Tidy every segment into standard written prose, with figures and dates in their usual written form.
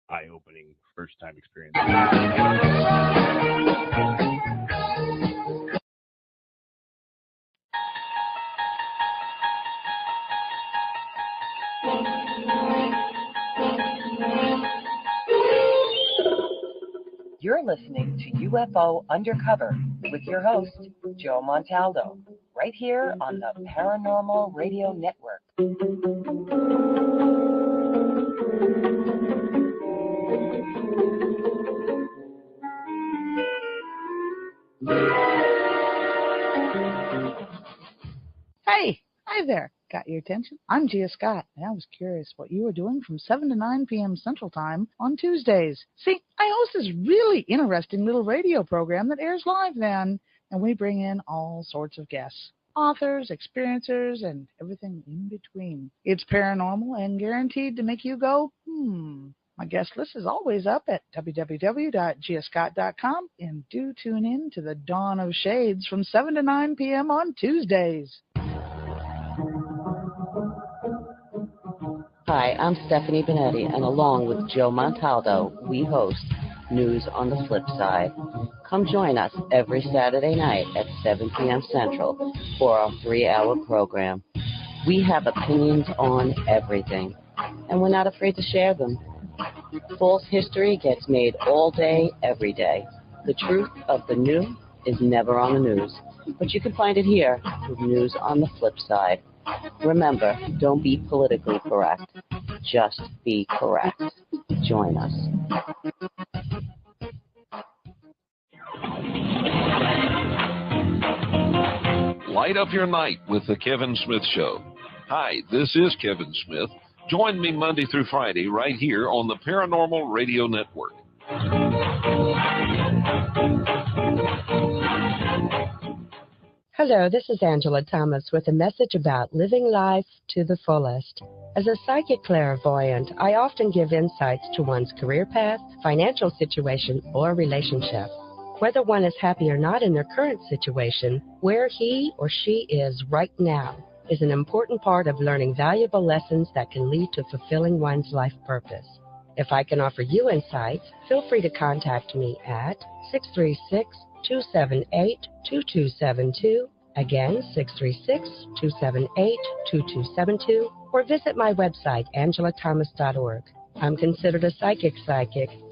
eye-opening first-time experience. You're listening to UFO Undercover with your host, Joe Montaldo, right here on the Paranormal Radio Network. Hey, hi there. Got your attention? I'm Gia Scott, and I was curious what you were doing from 7 to 9 p.m. Central Time on Tuesdays. See, I host this really interesting little radio program that airs live then, and we bring in all sorts of guests, authors, experiencers, and everything in between. It's paranormal and guaranteed to make you go, My guest list is always up at www.giascott.com, and do tune in to the Dawn of Shades from 7 to 9 p.m. on Tuesdays. Hi, I'm Stephanie Benetti, and along with Joe Montaldo, we host News on the Flip Side. Come join us every Saturday night at 7 p.m. Central for our 3-hour program. We have opinions on everything, and we're not afraid to share them. False history gets made all day, every day. The truth of the new is never on the news, but you can find it here with News on the Flip Side. Remember, don't be politically correct. Just be correct. Join us. Light up your night with the Kevin Smith Show. Hi, this is Kevin Smith. Join me Monday through Friday right here on the Paranormal Radio Network. Hello, this is Angela Thomas with a message about living life to the fullest. As a psychic clairvoyant, I often give insights to one's career path, financial situation, or relationship. Whether one is happy or not in their current situation, where he or she is right now is an important part of learning valuable lessons that can lead to fulfilling one's life purpose. If I can offer you insights, feel free to contact me at 636-278-2272, again 636-278-2272, or visit my website, angelathomas.org. I'm considered a psychic,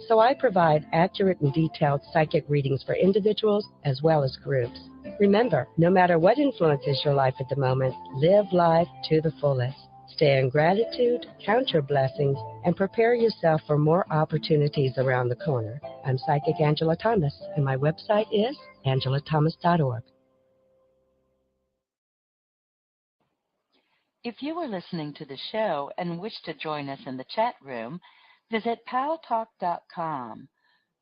so I provide accurate and detailed psychic readings for individuals as well as groups. Remember, no matter what influences your life at the moment, live life to the fullest. Stay in gratitude, count your blessings, and prepare yourself for more opportunities around the corner. I'm Psychic Angela Thomas, and my website is angelathomas.org. If you are listening to the show and wish to join us in the chat room, visit paltalk.com.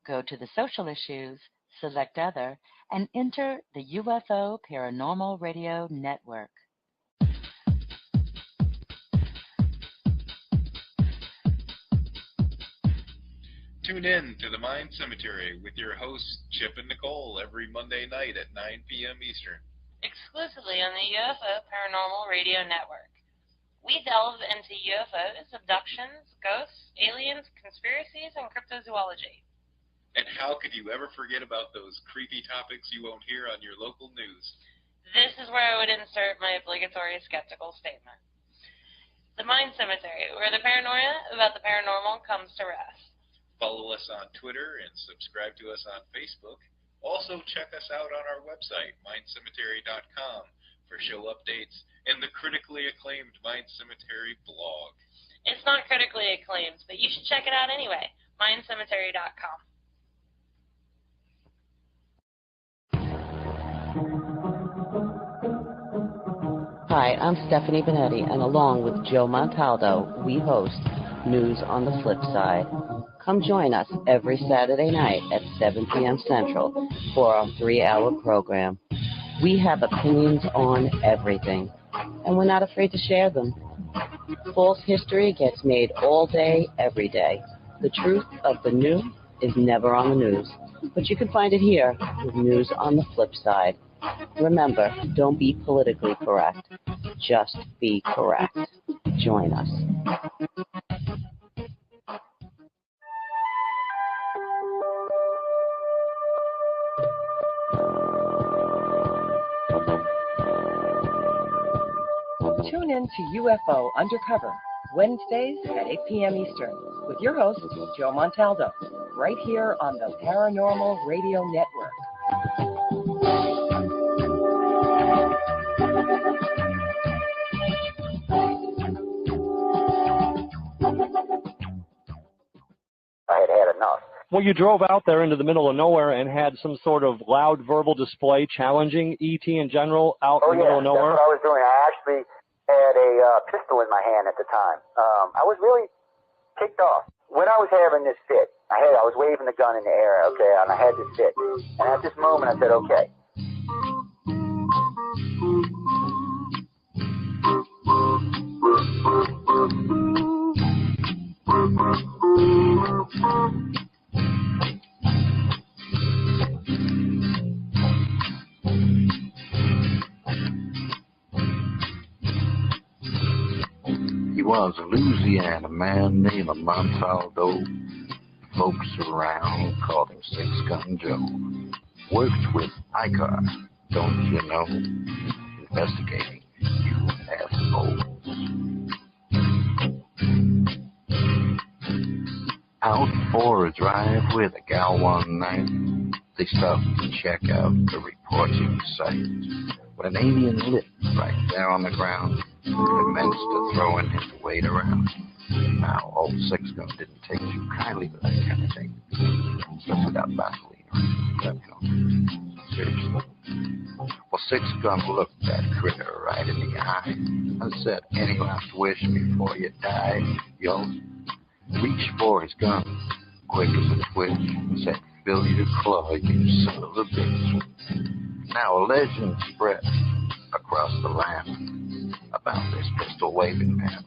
Go to the social issues, select other, and enter the UFO Paranormal Radio Network. Tune in to the Mind Cemetery with your hosts Chip and Nicole every Monday night at 9 p.m. Eastern. Exclusively on the UFO Paranormal Radio Network. We delve into UFOs, abductions, ghosts, aliens, conspiracies, and cryptozoology. And how could you ever forget about those creepy topics you won't hear on your local news? This is where I would insert my obligatory skeptical statement. The Mind Cemetery, where the paranoia about the paranormal comes to rest. Follow us on Twitter and subscribe to us on Facebook. Also, check us out on our website, mindcemetery.com, for show updates and the critically acclaimed Mind Cemetery blog. It's not critically acclaimed, but you should check it out anyway, mindcemetery.com. Hi, I'm Stephanie Benetti, and along with Joe Montaldo, we host News on the Flip Side. Come join us every Saturday night at 7 p.m. Central for our 3-hour program. We have opinions on everything, and we're not afraid to share them. False history gets made all day, every day. The truth of the new is never on the news, but you can find it here with News on the Flip Side. Remember, don't be politically correct. Just be correct. Join us. Tune in to UFO Undercover, Wednesdays at 8 p.m. Eastern, with your host, Joe Montaldo, right here on the Paranormal Radio Network. I had enough. Well, you drove out there into the middle of nowhere and had some sort of loud verbal display challenging ET in general out in the middle of nowhere? That's what I was doing. I actually had a pistol in my hand at the time. I was really kicked off. When I was having this fit, I was waving the gun in the air, okay, and I had this fit. And at this moment, I said, okay. He was a Louisiana man named Montaldo. Folks around called him Six Gun Joe. Worked with ICAR, don't you know? Investigating UFO. Out for a drive with a gal one night. They stopped to check out the reporting site. When an alien lit right there on the ground, commenced to throwing his weight around. Now, old Six Gun didn't take too kindly to that kind of thing. Especially without Vaseline or seriously. Well, Six Gun looked that critter right in the eye and said, any last wish before you die? Yo, reach for his gun, quick as a twitch, and said, fill your claw, you son of a bitch. Now a legend spread across the land about this pistol-waving man.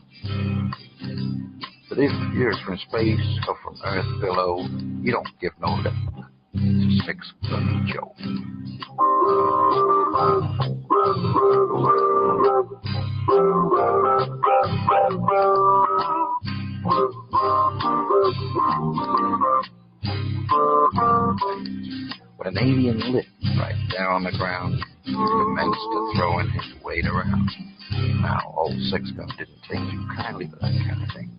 But if you're from space or from Earth below, you don't give no lip to Six Gun Joe. When an alien lit right there on the ground, commenced to throwing his weight around. Now, old Six Gun didn't take too kindly to that kind of thing,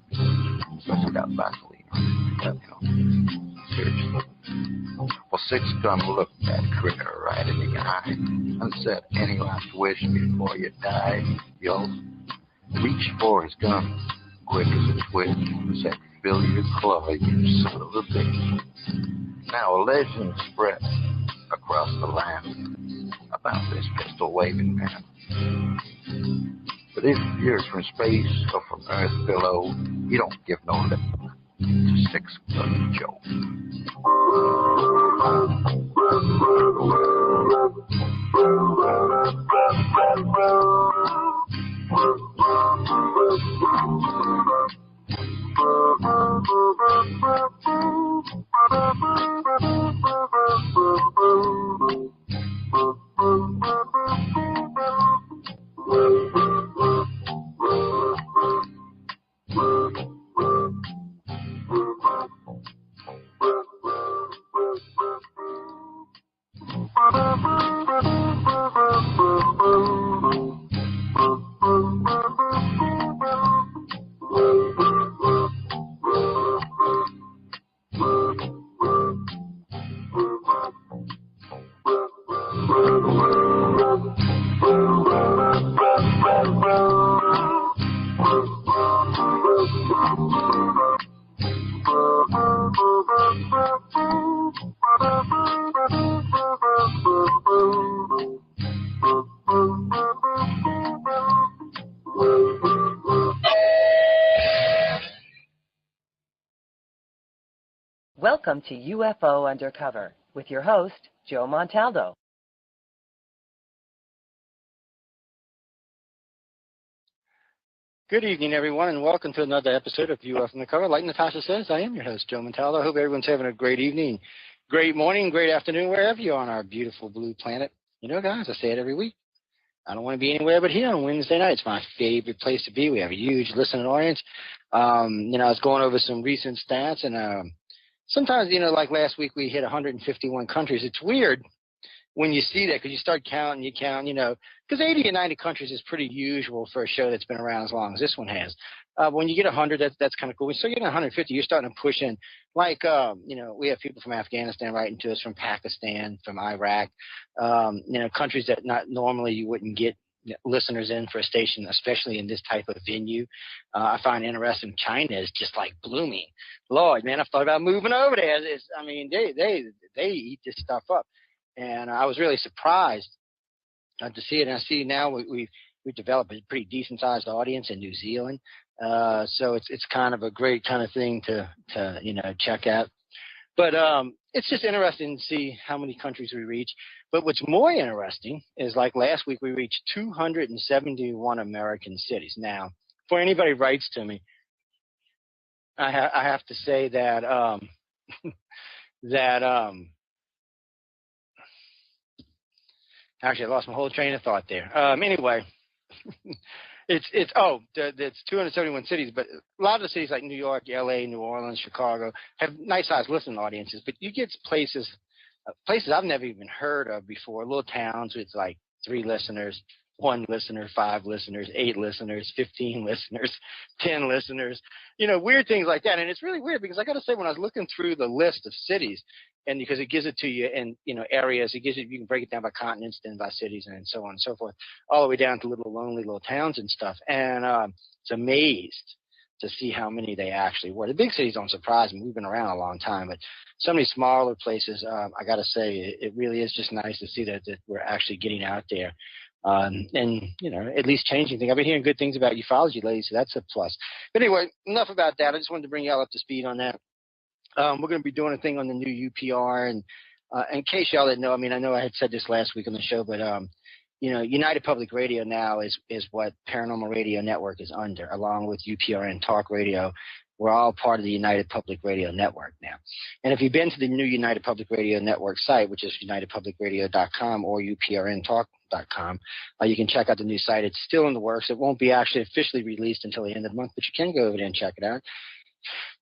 especially without Vaseline, seriously. Well, Six Gun looked that critter right in the eye and said, any last wish before you die? Yo, reach for his gun, quick as a twitch, and said, fill your claw, you son of a bitch. Now a legend spread across the land about this pistol-waving man. But if you're from space or from Earth below, you don't give no lip to Six Gun Joe. Welcome to UFO Undercover with your host, Joe Montaldo. Good evening, everyone, and welcome to another episode of UFO Undercover. Like Natasha says, I am your host, Joe Montaldo. I hope everyone's having a great evening, great morning, great afternoon, wherever you are on our beautiful blue planet. You know, guys, I say it every week. I don't want to be anywhere but here on Wednesday night. It's my favorite place to be. We have a huge listening audience. I was going over some recent stats, and sometimes, like last week we hit 151 countries. It's weird when you see that, because you start counting, because 80 or 90 countries is pretty usual for a show that's been around as long as this one has. When you get 100, that's kind of cool. When you start getting 150, you're starting to push in. Like, we have people from Afghanistan writing to us, from Pakistan, from Iraq, countries that not normally you wouldn't get listeners in for a station, especially in this type of venue. I find interesting. China is just like blooming. Lord, man, I've thought about moving over there. They eat this stuff up. And I was really surprised to see it. And I see now we've developed a pretty decent sized audience in New Zealand. So it's kind of a great kind of thing to check out. But it's just interesting to see how many countries we reach. But what's more interesting is, like last week, we reached 271 American cities. Now, before anybody writes to me, I have to say that actually, I lost my whole train of thought there. Anyway, it's 271 cities, but a lot of the cities like New York, LA, New Orleans, Chicago have nice sized listening audiences. But you get places I've never even heard of before, little towns with like 3 listeners, 1 listener, 5 listeners, 8 listeners, 15 listeners, 10 listeners, weird things like that. And it's really weird because I got to say, when I was looking through the list of cities, and because it gives it to you in, areas, you can break it down by continents, then by cities, and so on and so forth, all the way down to lonely little towns and stuff. And it's amazed to see how many they actually were. The big cities don't surprise me. We've been around a long time, but some of these smaller places, I got to say, it really is just nice to see that we're actually getting out there. And, at least changing things. I've been hearing good things about ufology lately, so that's a plus. But anyway, enough about that. I just wanted to bring y'all up to speed on that. We're going to be doing a thing on the new UPR. And in case y'all didn't know, I know I had said this last week on the show, but, United Public Radio now is what Paranormal Radio Network is under, along with UPRN Talk Radio. We're all part of the United Public Radio Network now. And if you've been to the new United Public Radio Network site, which is unitedpublicradio.com or uprntalk.com, you can check out the new site. It's still in the works. It won't be actually officially released until the end of the month, but you can go over there and check it out.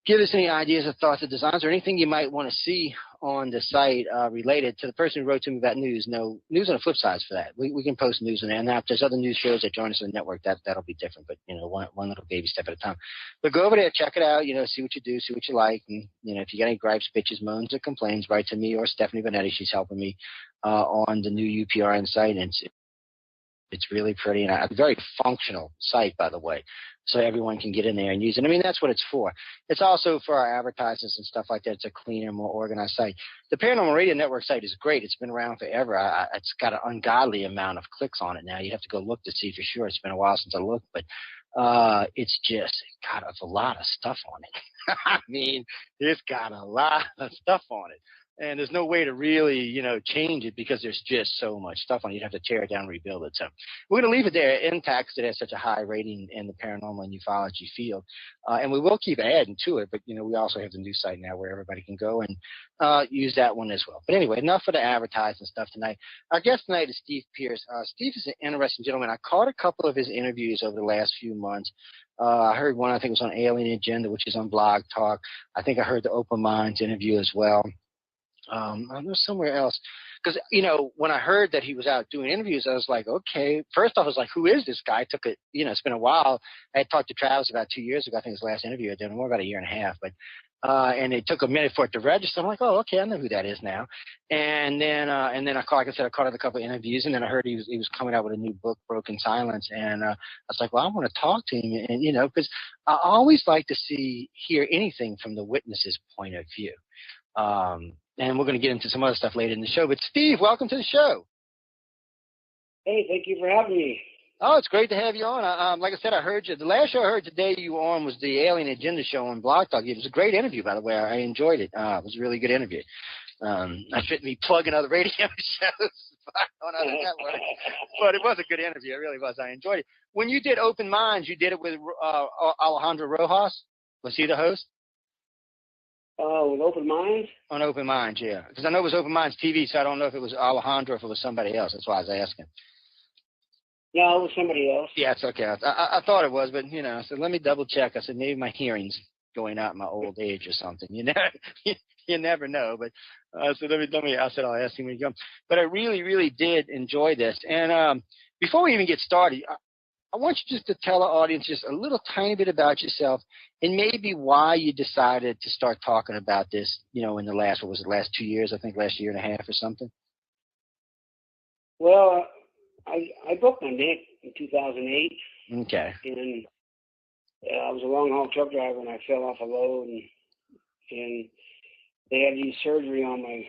Give us any ideas or thoughts or designs or anything you might want to see on the site related to the person who wrote to me about news. No, news on the flip side for that. We can post news on there. And if there's other news shows that join us on the network, that'll be different. But, one little baby step at a time. But go over there, check it out, see what you do, see what you like. And, if you got any gripes, bitches, moans, or complaints, write to me or Stephanie Benetti. She's helping me on the new UPRN site. And it's really pretty and a very functional site, by the way, so everyone can get in there and use it. That's what it's for. It's also for our advertisements and stuff like that. It's a cleaner, more organized site. The Paranormal Radio Network site is great. It's been around forever. It's got an ungodly amount of clicks on it now. You have to go look to see for sure. It's been a while since I looked, but it's just got a lot of stuff on it. It's got a lot of stuff on it. And there's no way to really, change it because there's just so much stuff on it. You'd have to tear it down and rebuild it. So we're going to leave it there intact because it has such a high rating in the paranormal and ufology field. And we will keep adding to it. But, we also have the new site now where everybody can go and use that one as well. But anyway, enough for the advertising stuff tonight. Our guest tonight is Steve Pierce. Steve is an interesting gentleman. I caught a couple of his interviews over the last few months. I heard one, I think it was on Alien Agenda, which is on Blog Talk. I think I heard the Open Minds interview as well. I know somewhere else, because when I heard that he was out doing interviews, I was like, okay. First off, I was like, who is this guy? I took it, it's been a while. I had talked to Travis about 2 years ago. I think his last interview I did, more about a year and a half, but and it took a minute for it to register. I'm like, oh, okay, I know who that is now. And then I caught a couple of interviews, and then I heard he was coming out with a new book, Broken Silence, and I was like, well, I want to talk to him, and because I always like to hear anything from the witness's point of view. And we're going to get into some other stuff later in the show. But Steve, welcome to the show. Hey, thank you for having me. Oh, it's great to have you on. Like I said, I heard you. The last show I heard today you were on was the Alien Agenda show on Blog Talk. It was a great interview, by the way. I enjoyed it. It was a really good interview. I shouldn't be plugging other radio shows on other networks, but it was a good interview. It really was. I enjoyed it. When you did Open Minds, you did it with Alejandro Rojas. Was he the host? With Open Minds? On Open Minds, yeah. Because I know it was Open Minds TV, so I don't know if it was Alejandro or if it was somebody else. That's why I was asking. No, it was somebody else. Yeah, it's okay. I thought it was, but, I said, let me double check. I said, maybe my hearings going out in my old age or something. You never, you never know. But so let me. I said I'll ask him when he comes. But I really did enjoy this. And before we even get started, I want you just to tell our audience just a little tiny bit about yourself and maybe why you decided to start talking about this, in the last 2 years, I think last year and a half or something? Well, I broke my neck in 2008. Okay. And I was a long-haul truck driver, and I fell off a load, and they had to do surgery on my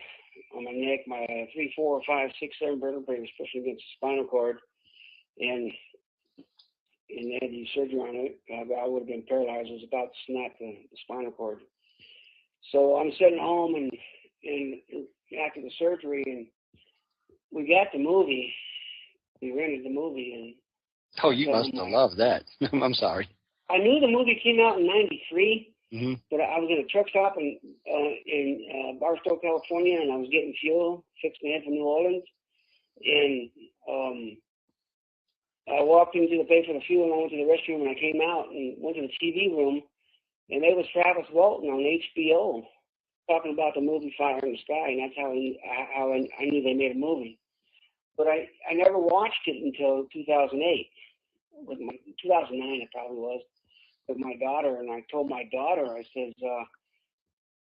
neck. My 3, 4, 5, 6, 7 vertebrae was pushing against the spinal cord, and they had to do surgery on it. I would have been paralyzed. I was about to snap the spinal cord. So I'm sitting home and after the surgery, and we got the movie. We rented the movie, and oh, you must have loved that. I'm sorry. I knew the movie came out in '93, but I was in a truck stop in Barstow, California, and I was getting fuel, fixing to head for New Orleans, and I walked into the pay for the fuel, and I went to the restroom, and I came out and went to the TV room, and there was Travis Walton on HBO talking about the movie Fire in the Sky, and that's how I knew they made a movie. But I never watched it until 2008. 2009 it probably was, with my daughter, and I told my daughter, I said,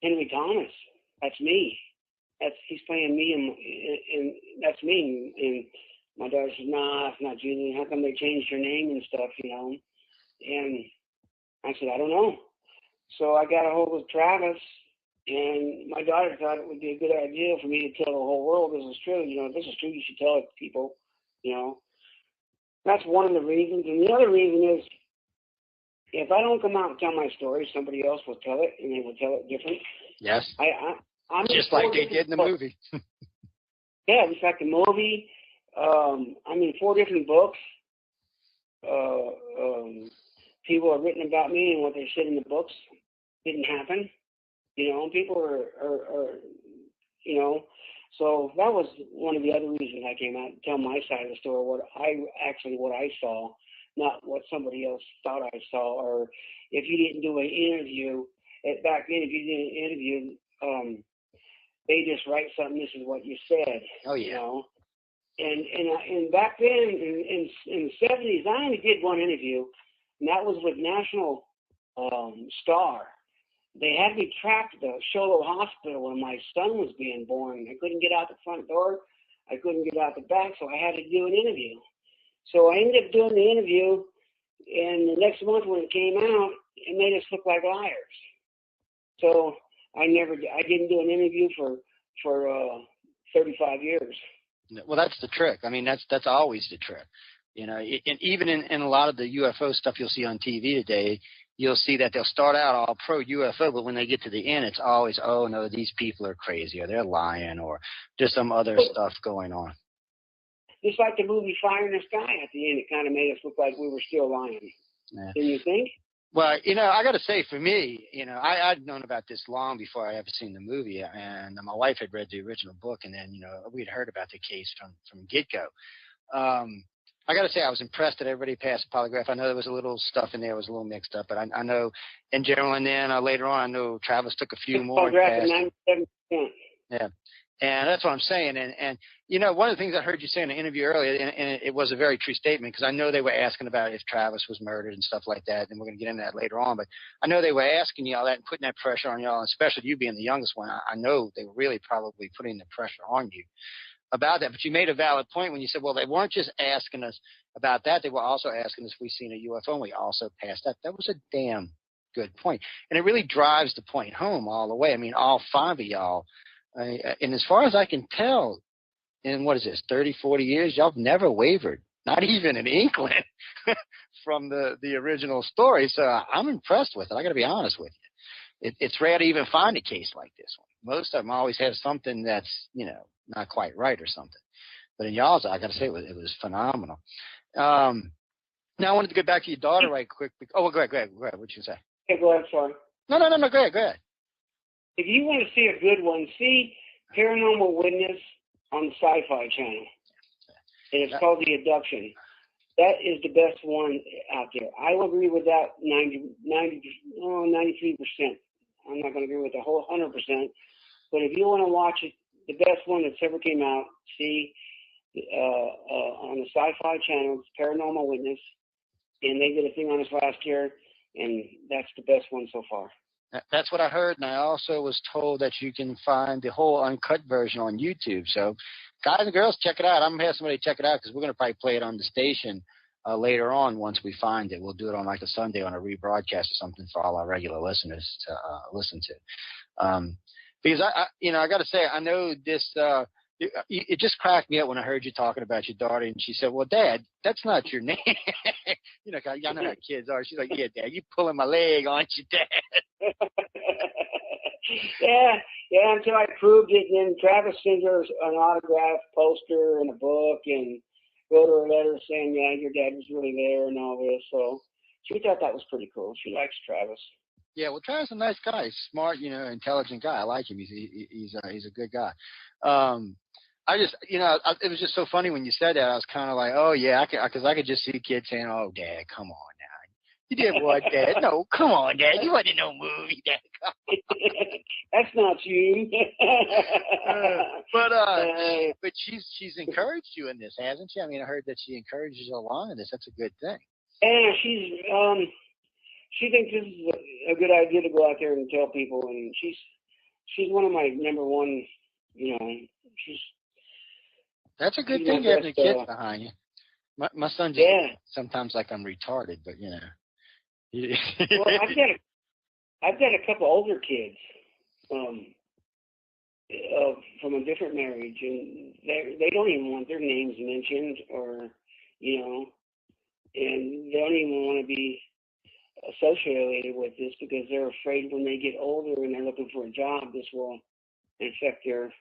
Henry Thomas, that's me. He's playing me, and that's me. And my daughter said, nah, it's not Julian. How come they changed your name and stuff, And I said, I don't know. So I got a hold of Travis, and my daughter thought it would be a good idea for me to tell the whole world this is true. If this is true, you should tell it to people, That's one of the reasons. And the other reason is, if I don't come out and tell my story, somebody else will tell it, and they will tell it different. Yes. I'm just like they did in the movie. Yeah, just like the movie. 4 different books. People have written about me, and what they said in the books didn't happen. People are So that was one of the other reasons I came out to tell my side of the story, what I saw, not what somebody else thought I saw. Or if you didn't do an interview, back then, if you did an interview, they just write something, this is what you said. Oh, yeah. And back then, in the 70s, I only did one interview, and that was with National Star. They had me trapped at the Sholo Hospital when my son was being born. I couldn't get out the front door. I couldn't get out the back, so I had to do an interview. So I ended up doing the interview, and the next month when it came out, it made us look like liars. So I didn't do an interview for 35 years. Well, that's the trick. I mean, that's always the trick. And even in a lot of the UFO stuff you'll see on TV today, you'll see that they'll start out all pro UFO, but when they get to the end, it's always, oh no, these people are crazy, or they're lying, or there's some other stuff going on. Just like the movie Fire in the Sky at the end, it kind of made us look like we were still lying. Yeah. Didn't you think? Well, I got to say, for me, I'd known about this long before I ever seen the movie, and my wife had read the original book, and then, we'd heard about the case from get-go. I got to say, I was impressed that everybody passed the polygraph. I know there was a little stuff in there that was a little mixed up, but I know in general, and then later on, I know Travis took a few more. Polygraph 97%. Yeah. And that's what I'm saying. And one of the things I heard you say in an interview earlier, and it was a very true statement, because I know they were asking about if Travis was murdered and stuff like that, and we're going to get into that later on. But I know they were asking you all that and putting that pressure on y'all, and especially you being the youngest one. I know they were really probably putting the pressure on you about that. But you made a valid point when you said, well, they weren't just asking us about that. They were also asking us if we seen a UFO, and we also passed that. That was a damn good point. And it really drives the point home all the way. I mean, all 5 of y'all. And as far as I can tell, in 30, 40 years, y'all have never wavered, not even an inkling from the original story. So I'm impressed with it. I got to be honest with you. It's rare to even find a case like this one. Most of them always have something that's, not quite right or something. But in y'all's, I got to say, it was phenomenal. Now I wanted to get back to your daughter right quick. Oh, well, go ahead. What you say? Okay, go ahead, sorry. No, go ahead. If you want to see a good one, see Paranormal Witness on the Sci-Fi Channel. And it's called The Abduction. That is the best one out there. I will agree with that 93%. I'm not going to agree with the whole 100%. But if you want to watch it, the best one that's ever came out, see, on the Sci-Fi Channel, it's Paranormal Witness, and they did a thing on us last year, and that's the best one so far. That's what I heard, and I also was told that you can find the whole uncut version on YouTube. So, guys and girls, check it out. I'm going to have somebody check it out because we're going to probably play it on the station later on once we find it. We'll do it on like a Sunday on a rebroadcast or something for all our regular listeners to listen to. Because I got to say, I know this. It just cracked me up when I heard you talking about your daughter, and she said, "Well, Dad, that's not your name." Y'all know how kids are. She's like, "Yeah, Dad, you pulling my leg, aren't you, Dad?" yeah. Until I proved it, and then Travis sends her an autograph poster and a book, and wrote her a letter saying, "Yeah, your dad was really there," and all this. So she thought that was pretty cool. She likes Travis. Yeah, well, Travis is a nice guy, smart, intelligent guy. I like him. He's a good guy. I just, it was just so funny when you said that. I was kind of like, oh yeah, because I could just see kids saying, "Oh, Dad, come on now, you did what, Dad? No, come on, Dad, you wasn't in no movie, Dad." That's not you. But she's encouraged you in this, hasn't she? I mean, I heard that she encourages you along in this. That's a good thing. Yeah, she thinks this is a good idea to go out there and tell people, and she's one of my number one. That's a good thing having the kids behind you. My son just sometimes like I'm retarded, but Well, I've got a couple older kids from a different marriage, and they don't even want their names mentioned, or and they don't even want to be associated with this because they're afraid when they get older and they're looking for a job, this will affect their,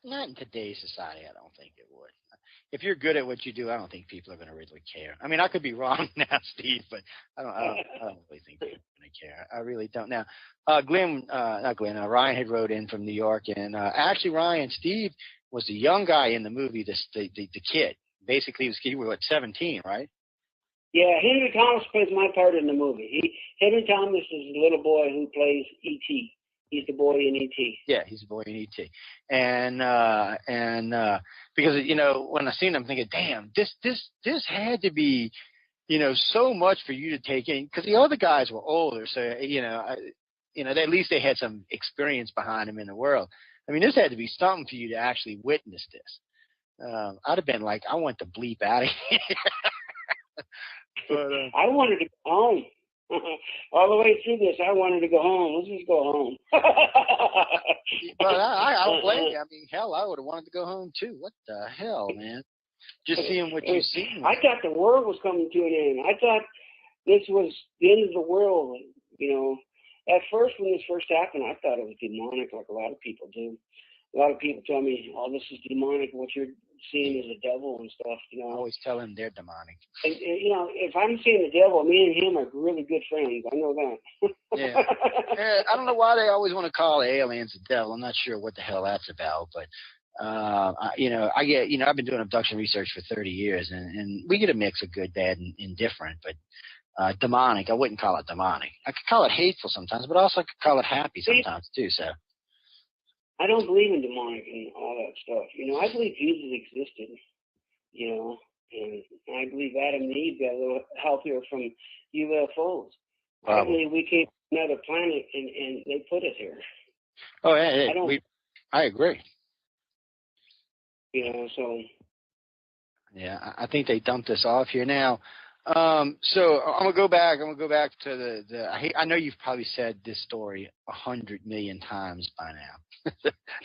Not in today's society, I don't think it would. If you're good at what you do, I don't think people are going to really care. I mean, I could be wrong now, Steve, but I don't really think people are going to care. I really don't. Now, Ryan had wrote in from New York, and actually, Ryan, Steve was the young guy in the movie, the kid. Basically, he was 17, right? Yeah, Henry Thomas plays my part in the movie. Henry Thomas is the little boy who plays E.T. He's the boy in E.T. Yeah, he's the boy in E.T. And because when I seen him, I'm thinking, damn, this had to be, so much for you to take in, because the other guys were older, so at least they had some experience behind them in the world. I mean, this had to be something for you to actually witness this. I'd have been like, I want to bleep out of here. But I wanted to go home. All the way through this, I wanted to go home. Let's just go home. But I don't blame you. I mean, hell, I would have wanted to go home too. What the hell, man? Just seeing what you've seen. I thought the world was coming to an end. I thought this was the end of the world. At first, when this first happened, I thought it was demonic, like a lot of people do. A lot of people tell me, "Oh, this is demonic. What you're seeing is the devil and stuff." I always tell them they're demonic. And, if I'm seeing the devil, me and him are really good friends. I know that. Yeah. I don't know why they always want to call aliens the devil. I'm not sure what the hell that's about, but I've been doing abduction research for 30 years, and we get a mix of good, bad, and indifferent. But demonic, I wouldn't call it demonic. I could call it hateful sometimes, but also I could call it happy sometimes too. So. I don't believe in demonic and all that stuff. I believe Jesus existed, and I believe Adam and Eve got a little healthier from UFOs. I believe we came from another planet and they put us here. Oh, yeah, I agree. So. Yeah, I think they dumped us off here now. So I'm gonna go back. To the. I know you've probably said this story 100 million times by now.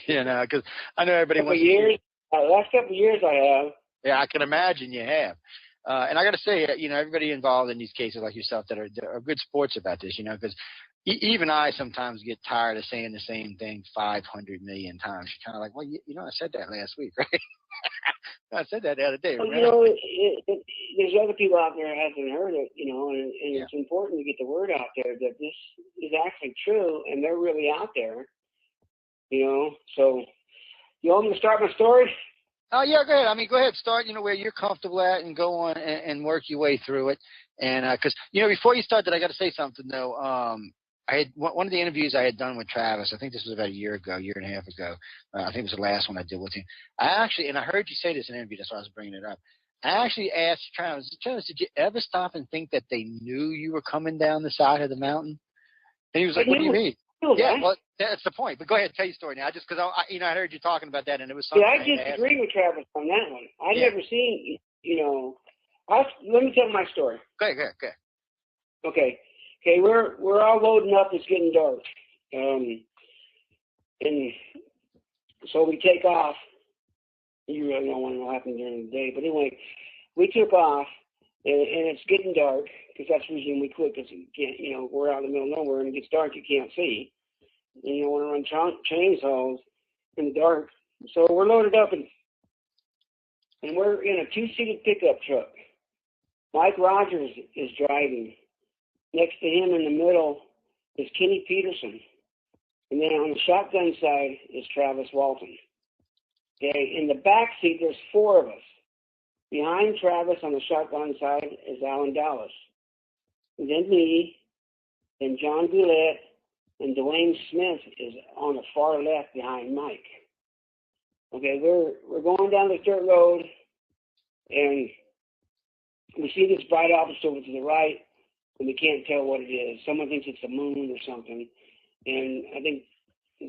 Because I know everybody wants. Last couple of years, I have. Yeah, I can imagine you have. And I got to say, everybody involved in these cases like yourself that are good sports about this, because even I sometimes get tired of saying the same thing 500 million times. You're kind of like, well, I said that last week, right? I said that the other day. Well, there's other people out there that haven't heard it, and it's important to get the word out there that this is actually true, and they're really out there, So, you want me to start my story? Oh, yeah, go ahead. I mean, go ahead. Start, where you're comfortable at and go on and work your way through it. And because, before you start that, I got to say something, though. I had one of the interviews I had done with Travis. I think this was about a year and a half ago. I think it was the last one I did with him. And I heard you say this in an interview. That's why I was bringing it up. I actually asked Travis, did you ever stop and think that they knew you were coming down the side of the mountain? And he was like, what do you mean? Yeah, well, that's the point. But go ahead, tell your story now. Just because I heard you talking about that, and it was something. Yeah, I disagree with Travis on that one. I've never seen, let me tell my story. Go ahead. Okay, we're all loading up. It's getting dark, and so we take off. You really don't want to know what happened during the day, but anyway, we took off, and it's getting dark because that's the reason we quit. Because you can't, we're out in the middle of nowhere, and it gets dark. You can't see. And you don't want to run chainsaws in the dark. So we're loaded up, and we're in a 2-seated pickup truck. Mike Rogers is driving. Next to him in the middle is Kenny Peterson. And then on the shotgun side is Travis Walton. Okay, in the back seat, there's 4 of us. Behind Travis on the shotgun side is Alan Dallas. And then me, then John Goulet, and Dwayne Smith is on the far left behind Mike. Okay, we're going down the dirt road, and we see this bright object over to the right, and we can't tell what it is. Someone thinks it's the moon or something, and I think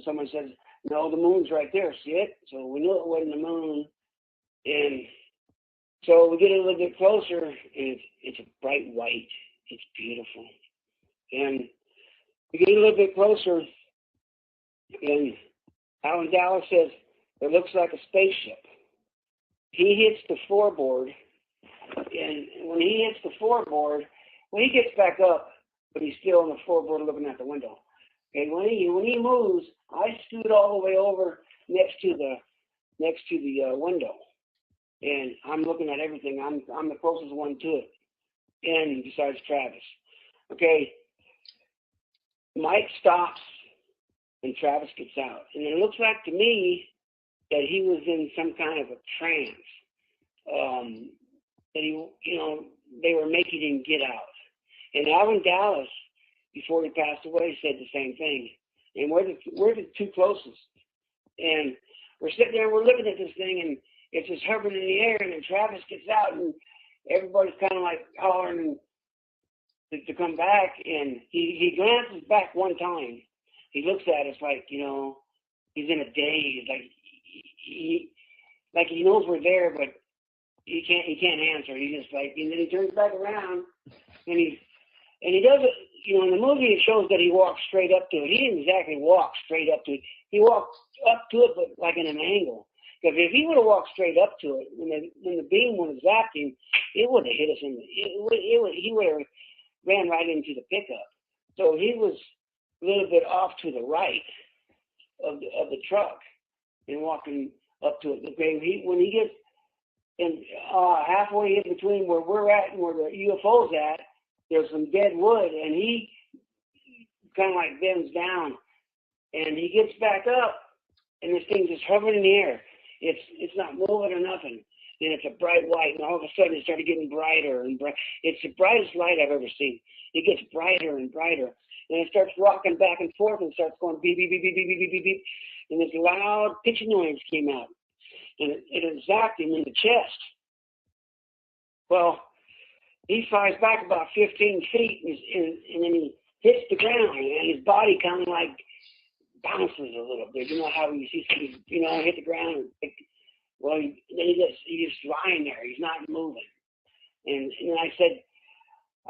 someone says, no, the moon's right there, see it? So we knew it wasn't the moon, and so we get a little bit closer, and it's a bright white. It's beautiful. And we get a little bit closer, and Alan Dallas says, it looks like a spaceship. He hits the floorboard, and when he hits the floorboard, he gets back up, but he's still on the floorboard looking out the window. Okay, when he moves, I scoot all the way over next to the window, and I'm looking at everything. I'm the closest one to it, and besides Travis. Okay, Mike stops, and Travis gets out, and it looks like to me that he was in some kind of a trance. That they were making him get out. And Alan Dallas, before he passed away, said the same thing. And we're the 2 closest. And we're sitting there and we're looking at this thing, and it's just hovering in the air, and then Travis gets out, and everybody's kind of like hollering to come back, and he glances back one time. He looks at us like, he's in a daze, like he knows we're there, but he can't answer. He just and then he turns back around, and he does it. In the movie it shows that he walks straight up to it. He didn't exactly walk straight up to it. He walked up to it, but like in an angle. Because if he would have walked straight up to it, when the beam would have zapped him, it would have hit us he would have ran right into the pickup. So he was a little bit off to the right of the truck and walking up to it. Okay, when he gets halfway in between where we're at and where the UFO's at, there's some dead wood, and he kind of like bends down, and he gets back up, and this thing's just hovering in the air. It's not moving or nothing, and it's a bright white, and all of a sudden it started getting brighter and bright. It's the brightest light I've ever seen. It gets brighter and brighter, and it starts rocking back and forth and starts going beep, beep, beep, beep, beep, beep, beep, beep, and this loud pitching noise came out, and it zapped him in the chest. Well, he flies back about 15 feet, and then he hits the ground, and his body kind of like bounces a little bit. You know how you see somebody, hit the ground? Well, he's just lying there. He's not moving. And I said,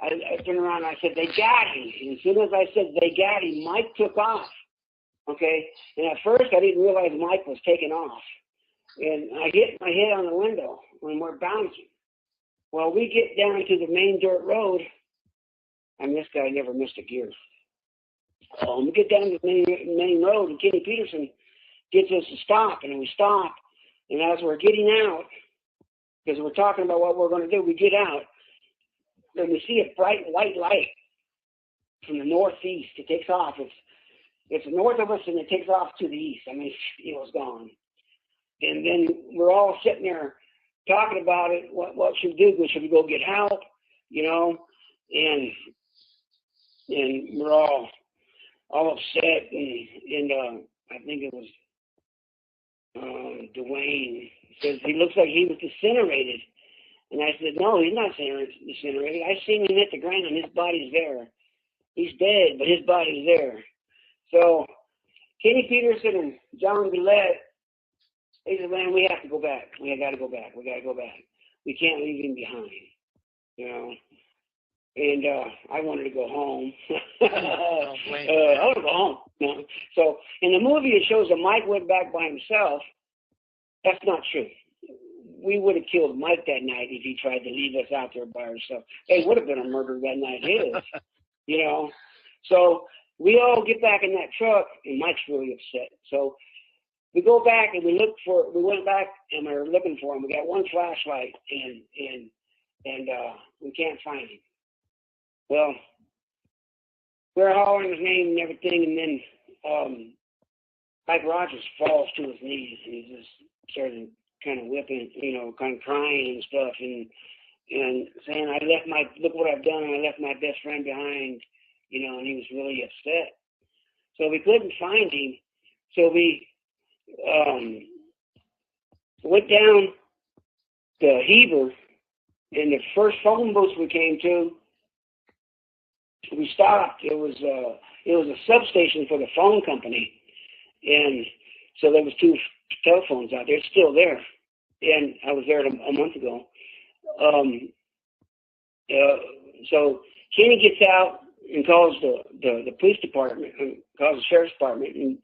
I turned around and I said, they got him. And as soon as I said they got him, Mike took off. Okay? And at first I didn't realize Mike was taking off. And I hit my head on the window when we're bouncing. Well, we get down to the main dirt road, and this guy never missed a gear. We get down to the main road, and Kenny Peterson gets us to stop, and we stop. And as we're getting out, because we're talking about what we're going to do, we get out, and we see a bright white light from the northeast. It takes off. It's north of us, and it takes off to the east. I mean, it was gone. And then we're all sitting there talking about it. What should we do? Should we go get help? You know, and we're all upset. And I think it was Dwayne says he looks like he was incinerated. And I said, no, he's not incinerated. I seen him hit the ground and his body's there. He's dead, but his body's there. So Kenny Peterson and John Gillette, they said, man, we have to go back. We got to go back. We got to go back. We can't leave him behind, you know. And I wanted to go home. I want to go home. You know? So in the movie, it shows that Mike went back by himself. That's not true. We would have killed Mike that night if he tried to leave us out there by ourselves. It would have been a murder that night, his, you know. So we all get back in that truck, and Mike's really upset. So we go back and we went back and we were looking for him. We got one flashlight, and we can't find him. Well, we're hollering his name and everything, and then Mike Rogers falls to his knees, and he just started kind of whipping, you know, kind of crying and stuff, and saying, look what I've done, I left my best friend behind, you know, and he was really upset. So we couldn't find him, so we went down to Heber, and the first phone booth we came to, we stopped. It was a substation for the phone company, and so there was 2 telephones out there. It's still there, and I was there a month ago. So Kenny gets out and calls the police department, and calls the sheriff's department, and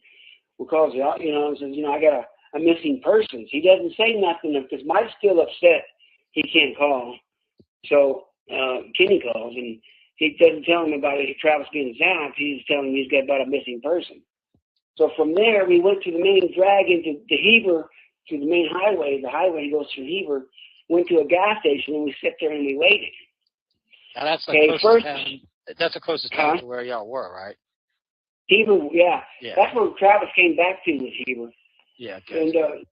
calls the, you know, and says, you know, I got a missing persons. He doesn't say nothing because Mike's still upset. He can't call. So Kenny calls, and he doesn't tell him about Travis being zapped. He's telling him he's got about a missing person. So from there, we went to the main drag into the Heber, to the main highway. The highway goes through Heber. Went to a gas station, and we sit there and we waited. Now that's the closest town. That's the closest town to where y'all were, right? Heber, yeah. That's where Travis came back to, was Heber. Yeah. Good. And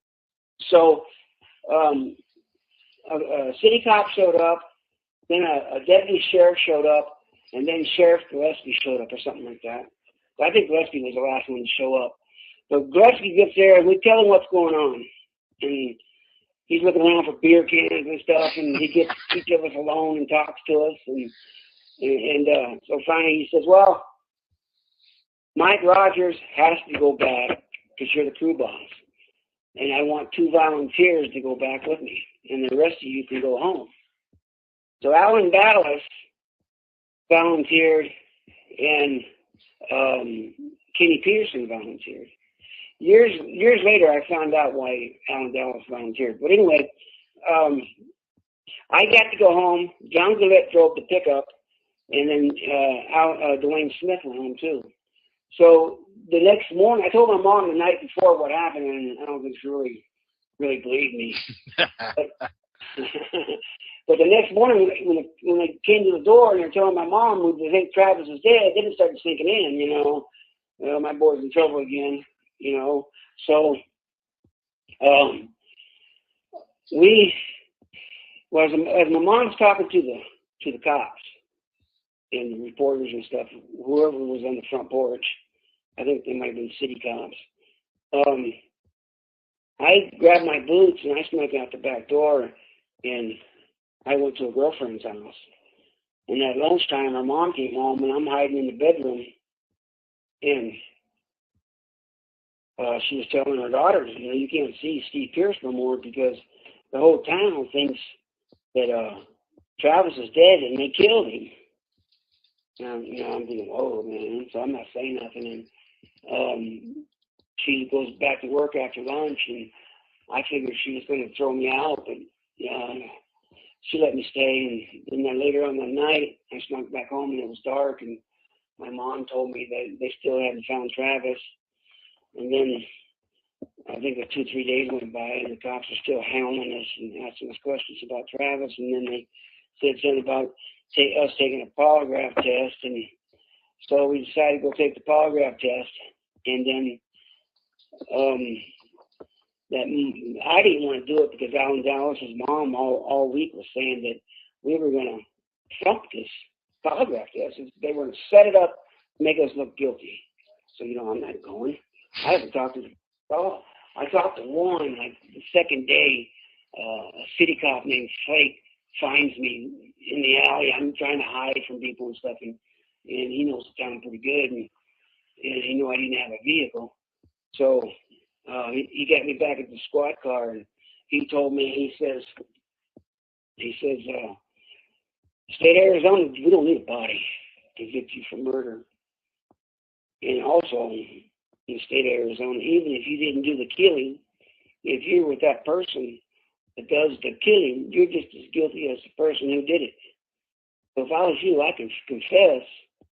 so a city cop showed up, then a deputy sheriff showed up, and then Sheriff Gillespie showed up or something like that. I think Gillespie was the last one to show up. So Gillespie gets there, and we tell him what's going on. And he's looking around for beer cans and stuff, and he gets each of us alone and talks to us. And so finally he says, well, Mike Rogers has to go back because you're the crew boss. And I want 2 volunteers to go back with me, and the rest of you can go home. So Alan Dallas volunteered, and Kenny Peterson volunteered. Years later, I found out why Alan Dallas volunteered. But anyway, I got to go home. John Gillette drove the pickup, and then Dwayne Smith went home too. So the next morning, I told my mom the night before what happened, and I don't think she really believed me. But the next morning, when they came to the door and they're telling my mom they think Travis is dead, then it started sinking in, you know. My boy's in trouble again, you know. So as my mom's talking to the cops and the reporters and stuff, whoever was on the front porch, I think they might have been city cops. I grabbed my boots and I snuck out the back door, and I went to a girlfriend's house. And at lunchtime, her mom came home, and I'm hiding in the bedroom. And she was telling her daughters, you know, you can't see Steve Pierce no more because the whole town thinks that Travis is dead and they killed him. And I'm thinking, oh man, so I'm not saying nothing. And she goes back to work after lunch, and I figured she was going to throw me out, but she let me stay. And then later on that night, I snuck back home, and it was dark, and my mom told me that they still hadn't found Travis. And then I think 2-3 days went by, and the cops were still hounding us and asking us questions about Travis. And then they said something about us taking a polygraph test. And so we decided to go take the polygraph test. And then that I didn't want to do it because Alan Dallas's mom all week was saying that we were going to flunk this polygraph test. They were going to set it up, make us look guilty. So, I'm not going. I haven't talked to I talked to one, like, the second day, a city cop named Flake finds me in the alley. I'm trying to hide from people and stuff, and he knows the town pretty good, and he knew I didn't have a vehicle. So he got me back at the squad car, and he told me, he says, state of Arizona, we don't need a body to get you for murder. And also, in the state of Arizona, even if you didn't do the killing, if you're with that person that does the killing, you're just as guilty as the person who did it. So if I was you, I can confess,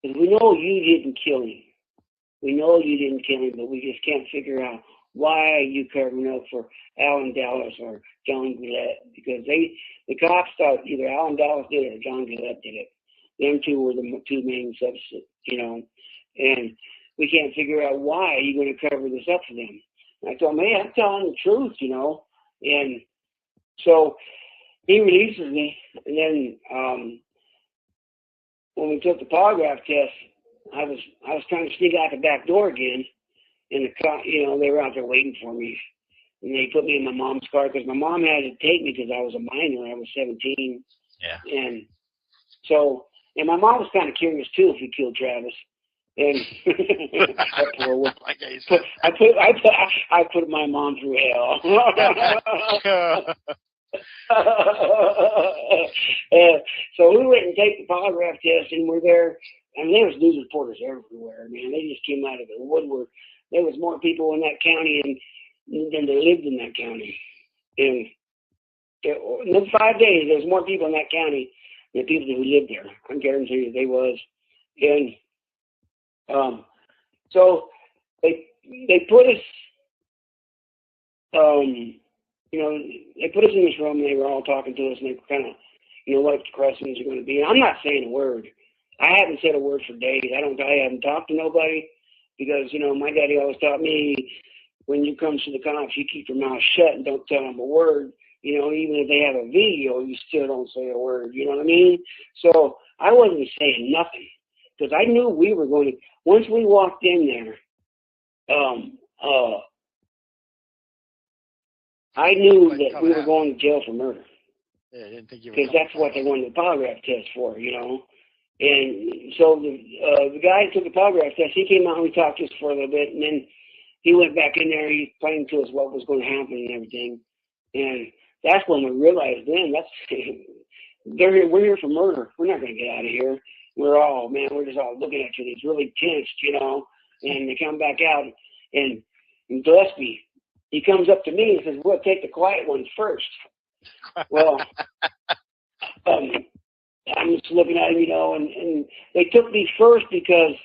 because we know you didn't kill him. We know you didn't kill him, but we just can't figure out why you covering up for Alan Dallas or John Gillette, because the cops thought either Alan Dallas did it or John Gillette did it. Them two were the two main substitutes, and we can't figure out why you're going to cover this up for them. And I told him, hey, I'm telling the truth, and so he releases me, and then when we took the polygraph test, I was trying to sneak out the back door again, and the cop, they were out there waiting for me, and they put me in my mom's car because my mom had to take me because I was a minor. I was 17. Yeah. And so, and my mom was kind of curious too if he killed Travis. And I put my mom through hell. So we went and take the polygraph test, and we're there. And there was news reporters everywhere, man. They just came out of the woodwork. There was more people in that county than there lived in that county. And in those 5 days, there was more people in that county than people who lived there. I can guarantee you they was. And so they put us, they put us in this room, and they were all talking to us, and they were kind of, what the questions are going to be. And I'm not saying a word. I haven't said a word for days. I haven't talked to nobody because, my daddy always taught me when you come to the cops, you keep your mouth shut and don't tell them a word. Even if they have a video, you still don't say a word. You know what I mean? So I wasn't saying nothing because I knew we were going to, once we walked in there, I knew that we were going to jail for murder. Yeah, I didn't think you were. Because that's what they wanted the polygraph test for, And so the guy who took the polygraph test, he came out and we talked to us for a little bit, and then he went back in there. He explained to us what was going to happen and everything, and that's when we realized then we're here for murder. We're not going to get out of here. We're just all looking at you. It's really tensed, And they come back out, and Gillespie, he comes up to me and says, "We'll take the quiet ones first." Well, I'm just looking at him, and they took me first because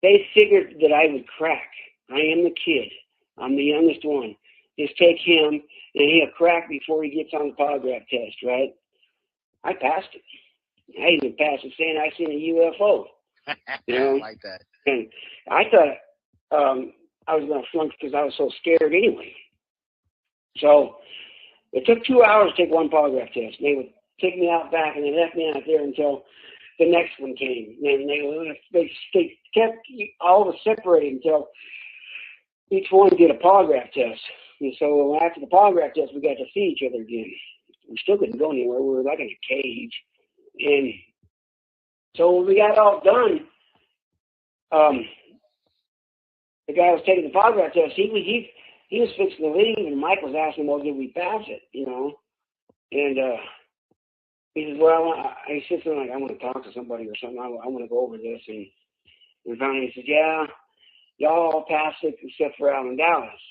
they figured that I would crack. I am the kid. I'm the youngest one. Just take him, and he'll crack before he gets on the polygraph test, right? I passed it. I even passed it saying I seen a UFO. I like that. And I thought I was going to flunk because I was so scared anyway. So it took 2 hours to take one polygraph test. They would take me out back, and they left me out there until the next one came. And they kept all of us separated until each one did a polygraph test. And so after the polygraph test, we got to see each other again. We still couldn't go anywhere. We were like in a cage. And so when we got all done, the guy was taking the polygraph test. He was fixing to leave, and Mike was asking, well, did we pass it, And he says, well, he sits there like, I want to talk to somebody or something. I want to go over this. And finally he says, yeah, y'all all passed it except for Alan Dallas.